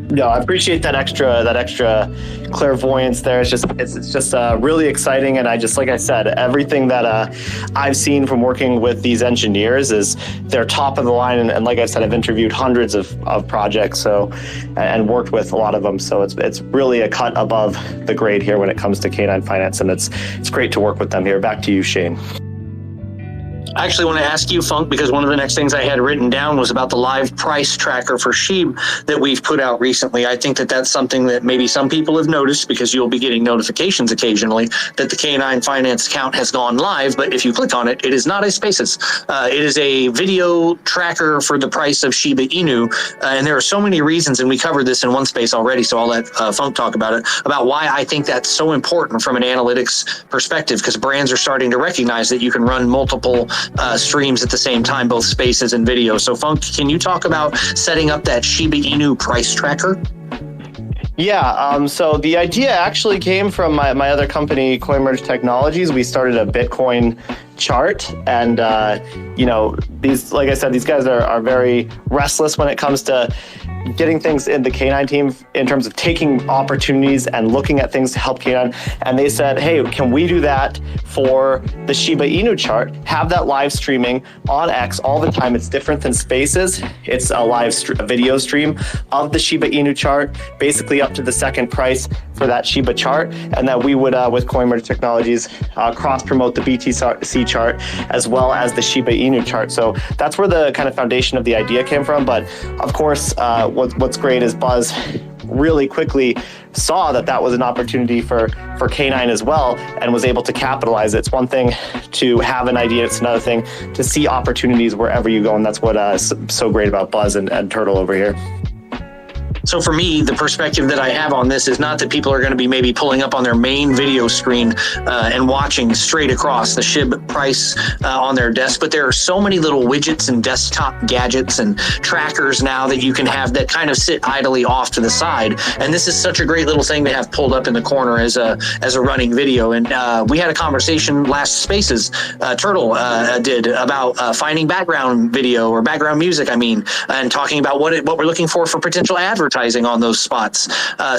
No, I appreciate that extra clairvoyance there. It's just really exciting, and like I said, everything that I've seen from working with these engineers is they're top of the line. And like I said, I've interviewed hundreds of projects, and worked with a lot of them. So it's really a cut above the grade here when it comes to K9 Finance, and it's great to work with them here. Back to you, Shane. I actually want to ask you, Funk, because one of the next things I had written down was about the live price tracker for Shib that we've put out recently. I think that that's something that maybe some people have noticed, because you'll be getting notifications occasionally that the K9 Finance account has gone live. But if you click on it, it is not a Spaces. It is a video tracker for the price of Shiba Inu. And there are so many reasons, and we covered this in one space already, so I'll let Funk talk about it, about why I think that's so important from an analytics perspective, because brands are starting to recognize that you can run multiple streams at the same time, both Spaces and video. So Funk, can you talk about setting up that Shiba Inu price tracker? Yeah, so the idea actually came from my other company, CoinMerge Technologies. We started a Bitcoin chart, and these, like I said, these guys are very restless when it comes to getting things in the K9 team in terms of taking opportunities and looking at things to help K9. And they said, hey, can we do that for the Shiba Inu chart? Have that live streaming on X all the time. It's different than Spaces. It's a live video stream of the Shiba Inu chart, basically up to the second price for that Shiba chart. And that we would, with CoinMerge Technologies, cross-promote the BTC chart as well as the Shiba Inu chart. So that's where the kind of foundation of the idea came from. But of course, what's great is Buzz really quickly saw that was an opportunity for K9 as well and was able to capitalize it. It's one thing to have an idea, it's another thing to see opportunities wherever you go, and that's what is so great about Buzz and Turtle over here. So for me, the perspective that I have on this is not that people are going to be maybe pulling up on their main video screen and watching straight across the Shib price on their desk, but there are so many little widgets and desktop gadgets and trackers now that you can have that kind of sit idly off to the side. And this is such a great little thing to have pulled up in the corner as a running video. And we had a conversation last Spaces, Turtle did about finding background video or background music, and talking about what we're looking for potential advertising on those spots.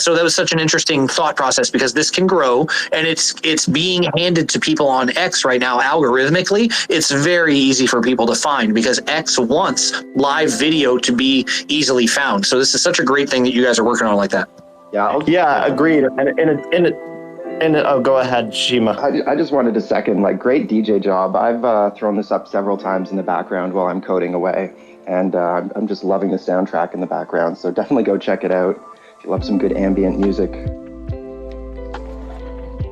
So that was such an interesting thought process because this can grow and it's being handed to people on X right now algorithmically. It's very easy for people to find because X wants live video to be easily found. So this is such a great thing that you guys are working on like that. Yeah, agreed. And go ahead, Shima. I just wanted to second, great DJ job. I've thrown this up several times in the background while I'm coding away. And I'm just loving the soundtrack in the background. So definitely go check it out if you love some good ambient music.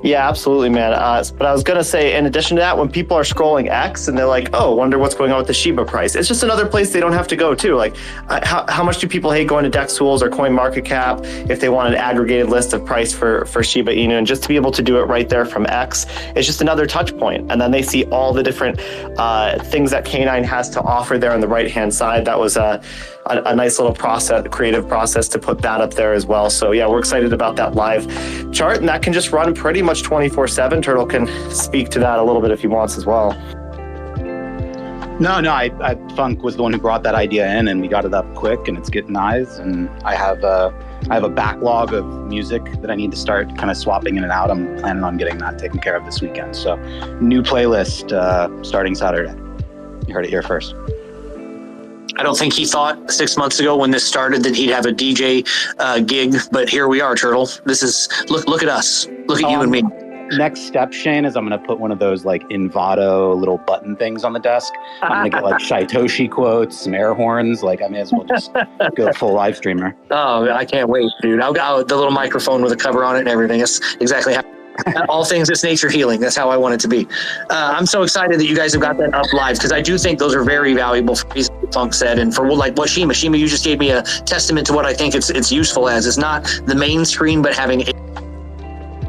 Yeah, absolutely, man. But I was going to say, in addition to that, when people are scrolling X and they're like, oh, wonder what's going on with the Shiba price. It's just another place they don't have to go to. How much do people hate going to DEX Tools or CoinMarketCap if they want an aggregated list of price for Shiba Inu? And just to be able to do it right there from X is just another touch point. And then they see all the different things that K9 has to offer there on the right-hand side. That was a nice little creative process to put that up there as well. So yeah, we're excited about that live chart, and that can just run pretty much 24/7. Turtle can speak to that a little bit if he wants as well. No, I Funk was the one who brought that idea in, and we got it up quick, and it's getting eyes. And I have a backlog of music that I need to start kind of swapping in and out. I'm planning on getting that taken care of this weekend. So, new playlist starting Saturday. You heard it here first. I don't think he thought 6 months ago when this started that he'd have a DJ gig, but here we are, Turtle. This is look at us. Look at you and me. Next step, Shane, is I'm going to put one of those Envato little button things on the desk. I'm going to get Shaitoshi quotes, some air horns. I may as well just go full live streamer. Oh, I can't wait, dude. I'll go the little microphone with a cover on it and everything. That's exactly how. All things it's nature healing. That's how I want it to be. I'm so excited that you guys have got that up live because I do think those are very valuable for reasons Funk said, and for what Shima, you just gave me a testament to what I think it's useful as. It's not the main screen, but having a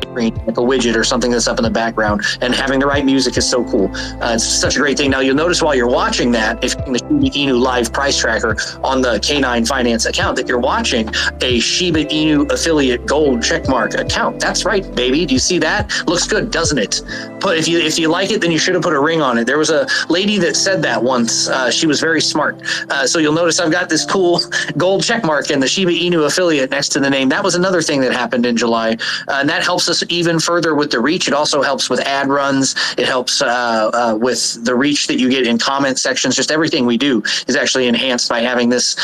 screen, like a widget or something that's up in the background, and having the right music is so cool. It's such a great thing. Now you'll notice while you're watching that, if you're in the Shiba Inu live price tracker on the K9 Finance account, that you're watching a Shiba Inu affiliate gold checkmark account. That's right, baby. Do you see that? Looks good, doesn't it? But if you like it, then you should have put a ring on it. There was a lady that said that once. She was very smart. So you'll notice I've got this cool gold checkmark and the Shiba Inu affiliate next to the name. That was another thing that happened in July, and that helps us even further with the reach. It also helps with ad runs. It helps with the reach that you get in comment sections. Just everything we do is actually enhanced by having this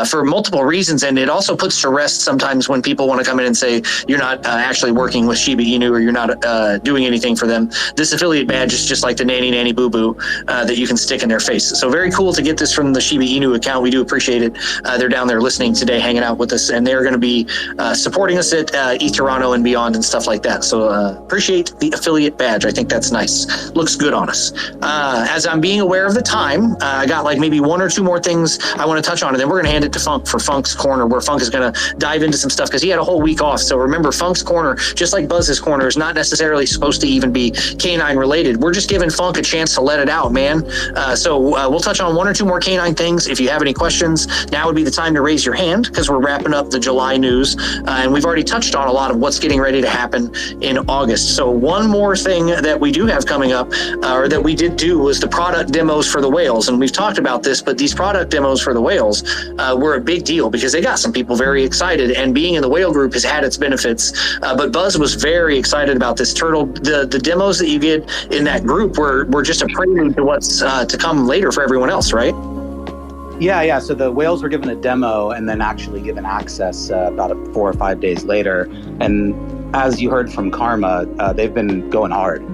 for multiple reasons. And it also puts to rest sometimes when people want to come in and say you're not actually working with Shiba Inu or you're not doing anything for them. This affiliate badge is just like the nanny boo boo that you can stick in their face. So very cool to get this from the Shiba Inu account. We do appreciate it. They're down there listening today, hanging out with us, and they're going to be supporting us at ETH Toronto and beyond and stuff like that. So appreciate the affiliate badge. I think that's nice. Looks good on us. As I'm being aware of the time, I got maybe one or two more things I want to touch on, and then we're going to hand it to Funk for Funk's Corner, where Funk is going to dive into some stuff because he had a whole week off. So remember, Funk's Corner, just like Buzz's Corner, is not necessarily supposed to even be K9 related. We're just giving Funk a chance to let it out, man. So we'll touch on one or two more K9 things. If you have any questions, now would be the time to raise your hand because we're wrapping up the July news. And we've already touched on a lot of what's getting ready to happen in August. So one more thing that we do have coming up, or that we did do, was the product demos for the whales. And we've talked about this, but these product demos for the whales were a big deal because they got some people very excited, and being in the whale group has had its benefits. But Buzz was very excited about this. Turtle, the demos that you get in that group were just a prelude to what's to come later for everyone else, right? Yeah. So the whales were given a demo and then actually given access about 4 or 5 days later. And as you heard from Karma, they've been going hard.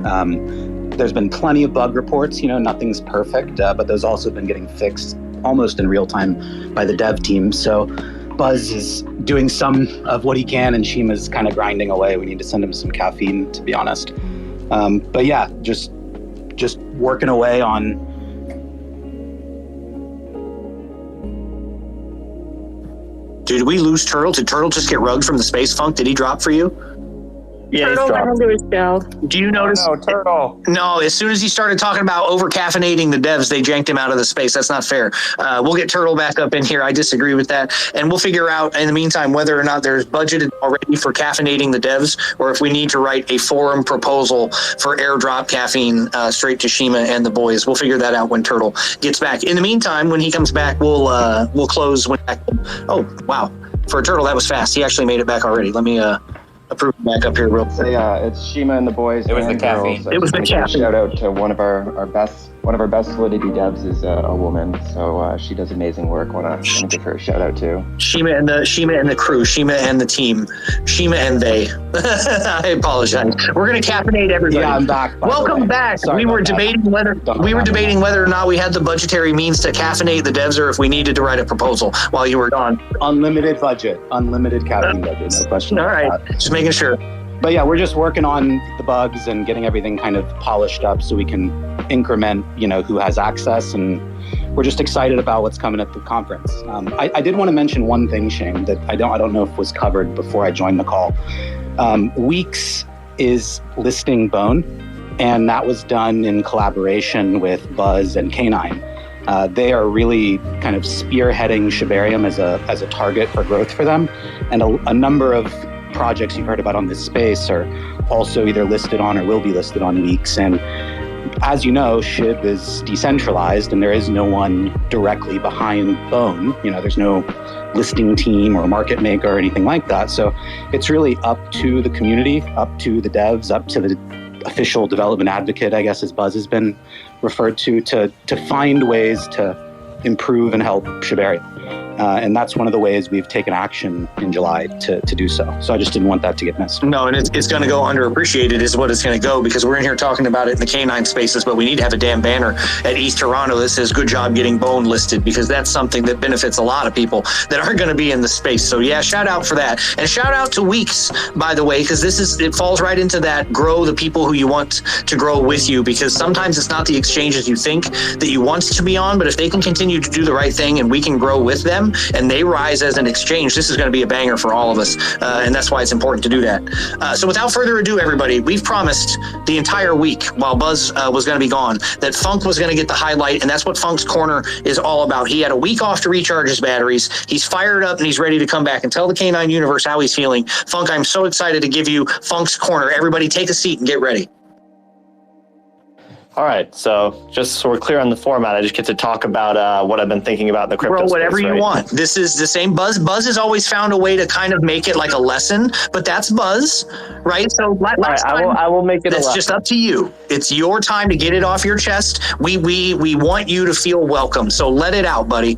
There's been plenty of bug reports, nothing's perfect, but those also have been getting fixed almost in real time by the dev team. So Buzz is doing some of what he can, and Shima's kind of grinding away. We need to send him some caffeine, to be honest. But yeah, just working away on. Did we lose Turtle? Did Turtle just get rugged from the space funk? Did he drop for you? Yeah, Turtle went into his shell. Do you notice? No, Turtle. No, as soon as he started talking about over-caffeinating the devs, they janked him out of the space. That's not fair. We'll get Turtle back up in here. I disagree with that. And we'll figure out, in the meantime, whether or not there's budgeted already for caffeinating the devs, or if we need to write a forum proposal for airdrop caffeine straight to Shima and the boys. We'll figure that out when Turtle gets back. In the meantime, when he comes back, we'll close. Oh, wow. For a Turtle, that was fast. He actually made it back already. Let me... approve back up here real quick. So yeah, it's Shima and the boys. It was the and caffeine. girls. It was the caffeine. Shout out to one of our best Solidity devs is a woman, so she does amazing work. Want to give her a shout out too. Shima and the crew, Shima and the team, Shima and they. I apologize. We're going to caffeinate everybody. Yeah, I'm back. Welcome back. We were debating whether or not we had the budgetary means to caffeinate the devs, or if we needed to write a proposal while you were gone. Unlimited budget, unlimited caffeine budget, no question. All right, just making sure. But yeah, we're just working on the bugs and getting everything kind of polished up so we can increment, who has access, and we're just excited about what's coming at the conference. I did want to mention one thing, Shane, that I don't know if was covered before I joined the call. Weeks is listing Bone, and that was done in collaboration with Buzz and K9. They are really kind of spearheading Shibarium as a target for growth for them, and a number of projects you've heard about on this space are also either listed on or will be listed on Weeks. And as you know, Shib is decentralized and there is no one directly behind Bone. There's no listing team or market maker or anything like that. So it's really up to the community, up to the devs, up to the official development advocate, I guess, as Buzz has been referred to find ways to improve and help Shibarium. And that's one of the ways we've taken action in July to do so. So I just didn't want that to get missed. No, and it's going to go underappreciated is what it's going to go, because we're in here talking about it in the K9 spaces, but we need to have a damn banner at ETH Toronto that says good job getting Bone listed, because that's something that benefits a lot of people that aren't going to be in the space. So yeah, shout out for that. And shout out to Weeks, by the way, because it falls right into that grow the people who you want to grow with you, because sometimes it's not the exchanges you think that you want to be on, but if they can continue to do the right thing and we can grow with them and they rise as an exchange, this is going to be a banger for all of us. And that's why it's important to do that. So without further ado, everybody, we've promised the entire week while Buzz was going to be gone that Funk was going to get the highlight. And that's what Funk's Corner is all about. He had a week off to recharge his batteries. He's fired up and he's ready to come back and tell the K9 universe how he's feeling. Funk, I'm so excited to give you Funk's Corner. Everybody take a seat and get ready. All right, so just so we're clear on the format, I just get to talk about what I've been thinking about in the crypto Bro, whatever space, you right? want. This is the same Buzz. Buzz has always found a way to kind of make it like a lesson, but that's Buzz, right? So last time, I will make it a that's lesson. just up to you. It's your time to get it off your chest. We want you to feel welcome, so let it out, buddy.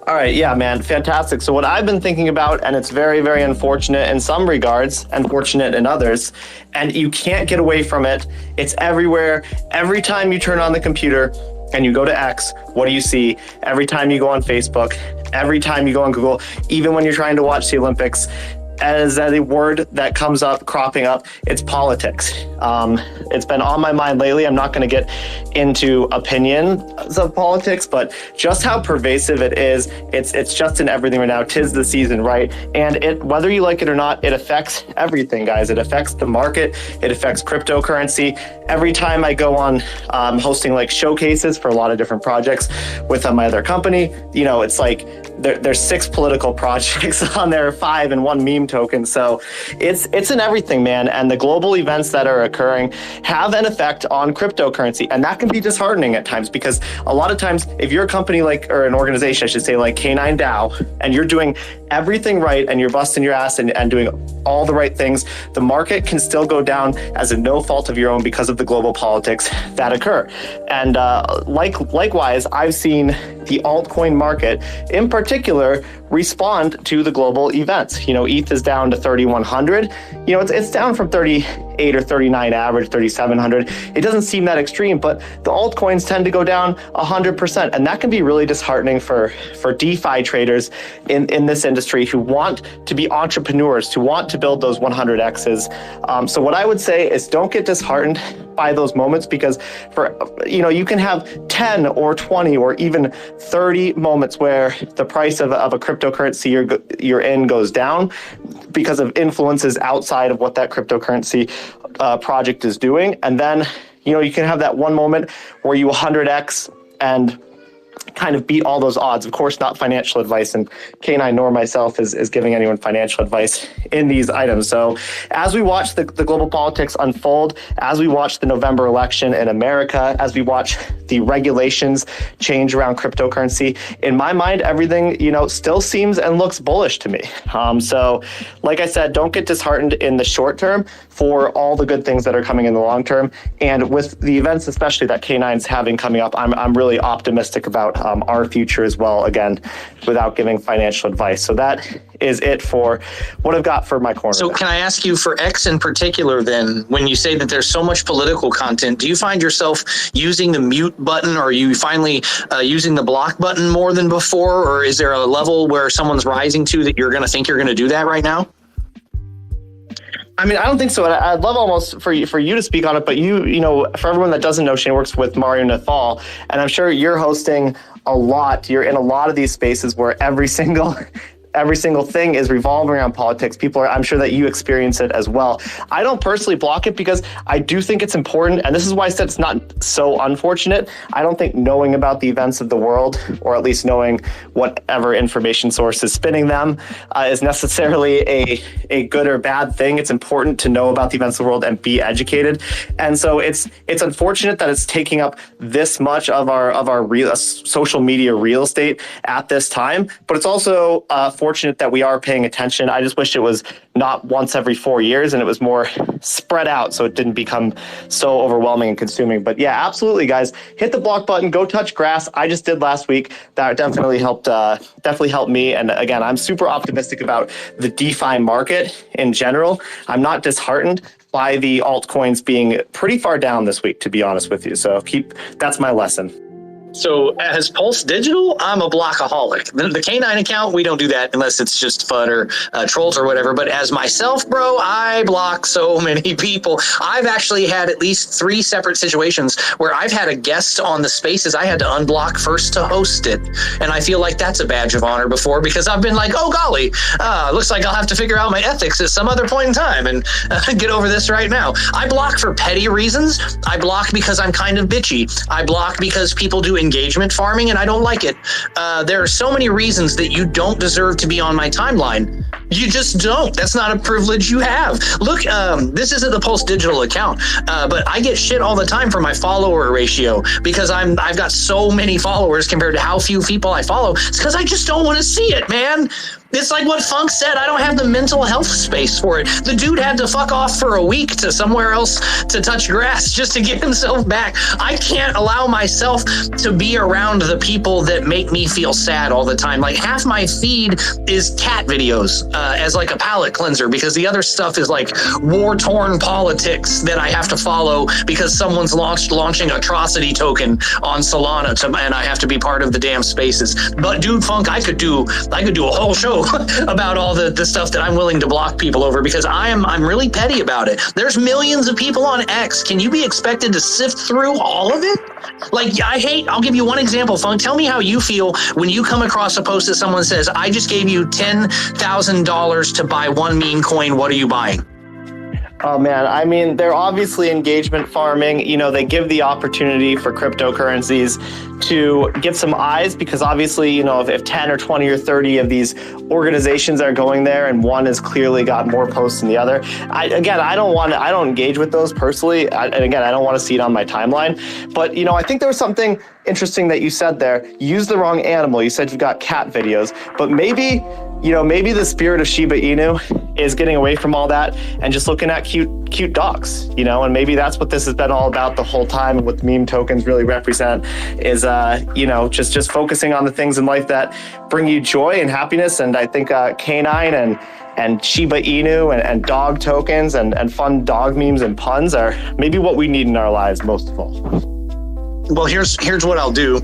All right, yeah, man, fantastic. So what I've been thinking about, and it's very, very unfortunate in some regards, and fortunate in others, and you can't get away from it. It's everywhere. Every time you turn on the computer and you go to X, what do you see? Every time you go on Facebook, every time you go on Google, even when you're trying to watch the Olympics, as a word that comes up, cropping up, it's politics. It's been on my mind lately. I'm not going to get into opinions of politics, but just how pervasive it is. It's just in everything right now. 'Tis the season, right? And it, whether you like it or not, it affects everything, guys. It affects the market. It affects cryptocurrency. Every time I go on hosting like showcases for a lot of different projects with my other company, it's like there's 6 political projects on there, 5 and 1 meme token. So it's in everything, man. And the global events that are occurring have an effect on cryptocurrency. And that can be disheartening at times, because a lot of times if you're a company or an organization, I should say, like K9 DAO, and you're doing everything right and you're busting your ass and doing all the right things, the market can still go down as a no fault of your own because of the global politics that occur. And likewise, I've seen the altcoin market in particular respond to the global events. You know, ETH is down to 3,100. You know, it's down from 38 or 39 average, 3,700. It doesn't seem that extreme, but the altcoins tend to go down 100%. And that can be really disheartening for DeFi traders in this industry who want to be entrepreneurs, who want to build those 100Xs. So what I would say is don't get disheartened by those moments, because you can have 10 or 20 or even 30 moments where the price of a cryptocurrency you're in goes down because of influences outside of what that cryptocurrency project is doing. And then, you can have that one moment where you 100X and kind of beat all those odds. Of course, not financial advice, and K9 nor myself is giving anyone financial advice in these items. So as we watch the global politics unfold, as we watch the November election in America, as we watch the regulations change around cryptocurrency, in my mind, everything, still seems and looks bullish to me. So like I said, don't get disheartened in the short term for all the good things that are coming in the long term. And with the events, especially that K9's having coming up, I'm really optimistic about our future as well, again, without giving financial advice. So that is it for what I've got for my corner. So can I ask you, for X in particular, then, when you say that there's so much political content, do you find yourself using the mute button, or are you finally using the block button more than before? Or is there a level where someone's rising to that you're going to think you're going to do that right now? I mean, I don't think so. I'd love almost for you to speak on it, but for everyone that doesn't know, Shane works with Mario Nathal, and I'm sure you're hosting a lot. You're in a lot of these spaces where every single thing is revolving around politics. I'm sure that you experience it as well. I don't personally block it because I do think it's important. And this is why I said it's not so unfortunate. I don't think knowing about the events of the world, or at least knowing whatever information source is spinning them, is necessarily a good or bad thing. It's important to know about the events of the world and be educated. And so it's unfortunate that it's taking up this much of our real social media real estate at this time, but it's also fortunate that we are paying attention. I just wish it was not once every 4 years and it was more spread out so it didn't become so overwhelming and consuming. But yeah, absolutely, guys, hit the block button, go touch grass. I just did last week. That definitely helped me. And again, I'm super optimistic about the DeFi market in general. I'm not disheartened by the altcoins being pretty far down this week, to be honest with you. So that's my lesson. So as Pulse Digital, I'm a blockaholic. The K9 account, we don't do that unless it's just FUD or trolls or whatever. But as myself, bro, I block so many people. I've actually had at least 3 separate situations where I've had a guest on the spaces I had to unblock first to host it. And I feel like that's a badge of honor before, because I've been like, oh, golly, looks like I'll have to figure out my ethics at some other point in time and get over this right now. I block for petty reasons. I block because I'm kind of bitchy. I block because people do engagement farming and I don't like it. There are so many reasons that you don't deserve to be on my timeline. You just don't. That's not a privilege you have. Look, this isn't the Pulse Digital account, but I get shit all the time for my follower ratio because I've got so many followers compared to how few people I follow. It's because I just don't want to see it, man. It's like what Funk said. I don't have the mental health space for it. The dude had to fuck off for a week to somewhere else to touch grass just to get himself back. I can't allow myself to be around the people that make me feel sad all the time. Like half my feed is cat videos as like a palate cleanser, because the other stuff is like war-torn politics that I have to follow because someone's launching atrocity token on Solana and I have to be part of the damn spaces. But dude, Funk, I could do a whole show about all the stuff that I'm willing to block people over because I'm really petty about it. There's millions of people on X. Can you be expected to sift through all of it? Like, I'll give you one example, Funk. Tell me how you feel when you come across a post that someone says, I just gave you $10,000 to buy one meme coin. What are you buying? Oh man, I mean, they're obviously engagement farming. You know, they give the opportunity for cryptocurrencies to get some eyes because obviously, you know, if 10 or 20 or 30 of these organizations are going there and one has clearly got more posts than the other, I don't engage with those personally. And again, I don't want to see it on my timeline. But, you know, I think there was something interesting that you said there. You used the wrong animal. You said you've got cat videos, but maybe the spirit of Shiba Inu is getting away from all that and just looking at cute dogs, you know, and maybe that's what this has been all about the whole time. And what meme tokens really represent is, just focusing on the things in life that bring you joy and happiness. And I think K9 and Shiba Inu and dog tokens and fun dog memes and puns are maybe what we need in our lives most of all. Well, here's what I'll do.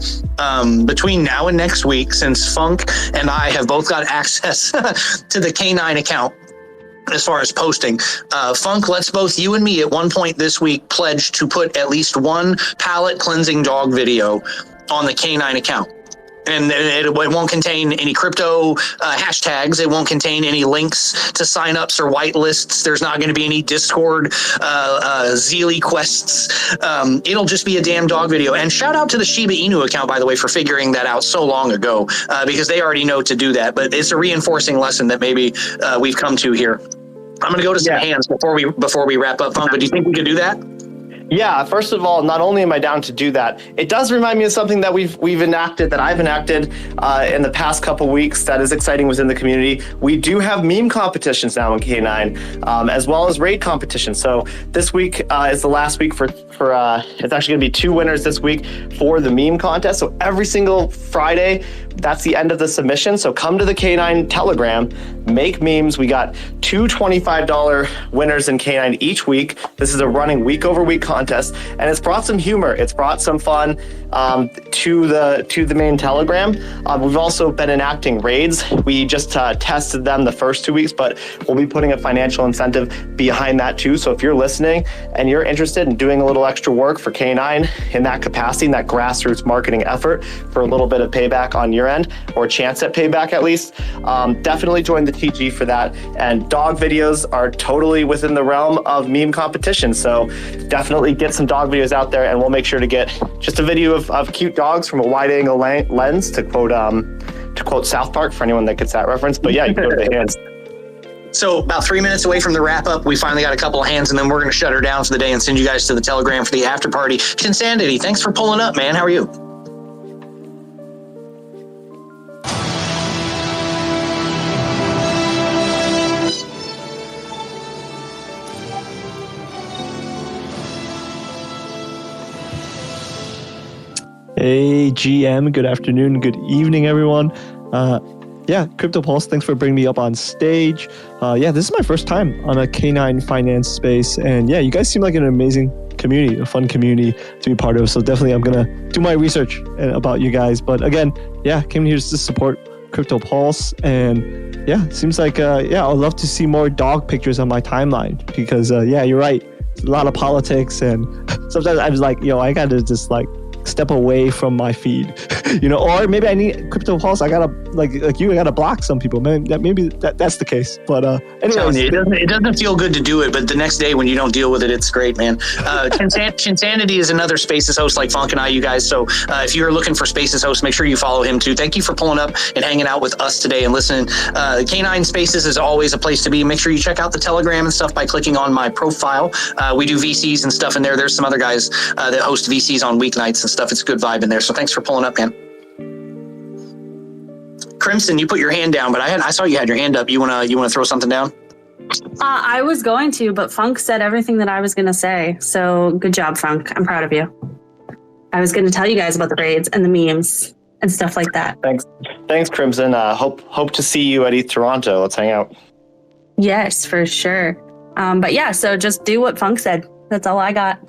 Between now and next week, since Funk and I have both got access to the K9 account, as far as posting, Funk, let's both you and me at one point this week pledge to put at least one palate cleansing dog video on the K9 account. And it won't contain any crypto hashtags. It won't contain any links to signups or whitelists. There's not going to be any Discord Zeely quests. It'll just be a damn dog video. And shout out to the Shiba Inu account, by the way, for figuring that out so long ago, because they already know to do that. But it's a reinforcing lesson that maybe we've come to here. I'm going to go to some hands before we wrap up, Funk. But do you think we could do that? Yeah, first of all, not only am I down to do that, it does remind me of something that I've enacted in the past couple weeks that is exciting within the community. We do have meme competitions now in K9, as well as raid competitions. So this week is the last week for it's actually going to be 2 winners this week for the meme contest. So every single Friday, that's the end of the submission. So come to the K9 Telegram, make memes. We got 2 $25 winners in K9 each week. This is a running week over week contest, and it's brought some humor. It's brought some fun to the main Telegram. We've also been enacting raids. We just tested them the first 2 weeks, but we'll be putting a financial incentive behind that too. So if you're listening and you're interested in doing a little extra work for K9 in that capacity, in that grassroots marketing effort for a little bit of payback on your end, or a chance at payback at least, definitely join the TG for that. And dog videos are totally within the realm of meme competition. So definitely get some dog videos out there, and we'll make sure to get just a video of cute dogs from a wide angle lens, to quote South Park for anyone that gets that reference. But yeah, you can go to the hands. So about 3 minutes away from the wrap up, we finally got a couple of hands, and then we're going to shut her down for the day and send you guys to the Telegram for the after party. Insanity, thanks for pulling up, man. How are you? Hey, GM. Good afternoon. Good evening, everyone. Crypto Pulse, thanks for bringing me up on stage. This is my first time on a K9 Finance space. And yeah, you guys seem like an amazing community, a fun community to be part of. So definitely I'm going to do my research about you guys. But again, came here just to support Crypto Pulse. And seems like, I'd love to see more dog pictures on my timeline because, you're right. It's a lot of politics. And sometimes I'm like, I got to just step away from my feed, or maybe I need Crypto Pulse. I gotta I gotta block some people. Maybe that's the case. But anyways, it doesn't feel good to do it, but the next day when you don't deal with it, it's great, man. Chinsanity is another Spaces host like Funk and I, you guys. So if you're looking for Spaces host, make sure you follow him too. Thank you for pulling up and hanging out with us today and listening. K9 Spaces is always a place to be. Make sure you check out the Telegram and stuff by clicking on my profile. We do VCs and stuff in there. There's some other guys that host VCs on weeknights and stuff. It's a good vibe in there. So thanks for pulling up, man. Crimson, you put your hand down, but I saw you had your hand up. You wanna throw something down? I was going to, but Funk said everything that I was going to say. So good job, Funk. I'm proud of you. I was going to tell you guys about the raids and the memes and stuff like that. Thanks, Crimson. Hope to see you at ETH Toronto. Let's hang out. Yes, for sure. So just do what Funk said. That's all I got.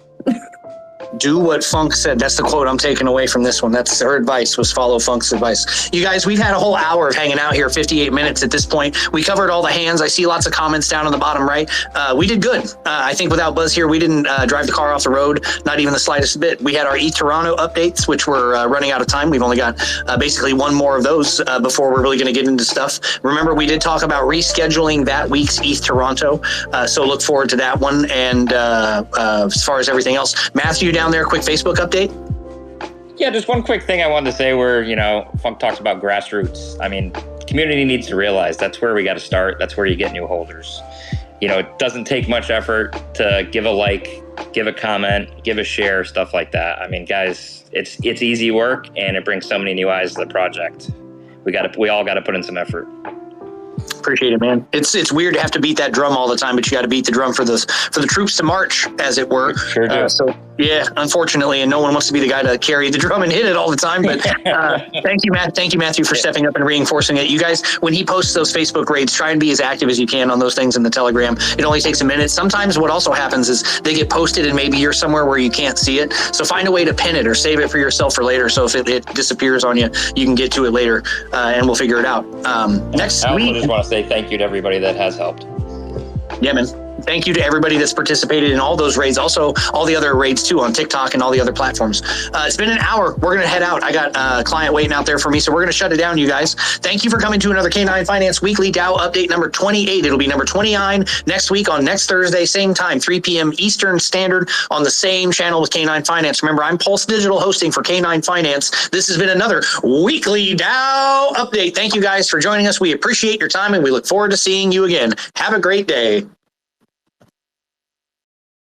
Do what Funk said. That's the quote I'm taking away from this one. That's her advice, was follow Funk's advice. You guys, we've had a whole hour of hanging out here, 58 minutes at this point. We covered all the hands. I see lots of comments down on the bottom right. We did good. I think without Buzz here, we didn't drive the car off the road, not even the slightest bit. We had our ETH Toronto updates, which were running out of time. We've only got basically one more of those before we're really going to get into stuff. Remember, we did talk about rescheduling that week's ETH Toronto, so look forward to that one. And as far as everything else, Matthew down there, quick Facebook update. Yeah, just one quick thing I wanted to say where, Funk talks about grassroots. I mean, community needs to realize that's where we got to start. That's where you get new holders. It doesn't take much effort to give a like, give a comment, give a share, stuff like that. I mean, guys, it's easy work and it brings so many new eyes to the project. We all got to put in some effort. Appreciate it, man. It's weird to have to beat that drum all the time, but you got to beat the drum for the troops to march, as it were. Sure do. So yeah, unfortunately, and no one wants to be the guy to carry the drum and hit it all the time. But thank you, Matt. Thank you, Matthew, for stepping up and reinforcing it. You guys, when he posts those Facebook raids, try and be as active as you can on those things in the Telegram. It only takes a minute. Sometimes what also happens is they get posted and maybe you're somewhere where you can't see it. So find a way to pin it or save it for yourself for later. So if it disappears on you, you can get to it later, and we'll figure it out. Next I week. also just want to say thank you to everybody that has helped. Yeah, man. Thank you to everybody that's participated in all those raids. Also, all the other raids too on TikTok and all the other platforms. It's been an hour. We're going to head out. I got a client waiting out there for me, so we're going to shut it down, you guys. Thank you for coming to another K9 Finance Weekly DAO update number 28. It'll be number 29 next week on next Thursday, same time, 3 p.m. Eastern Standard on the same channel with K9 Finance. Remember, I'm Pulse Digital hosting for K9 Finance. This has been another Weekly DAO update. Thank you guys for joining us. We appreciate your time and we look forward to seeing you again. Have a great day.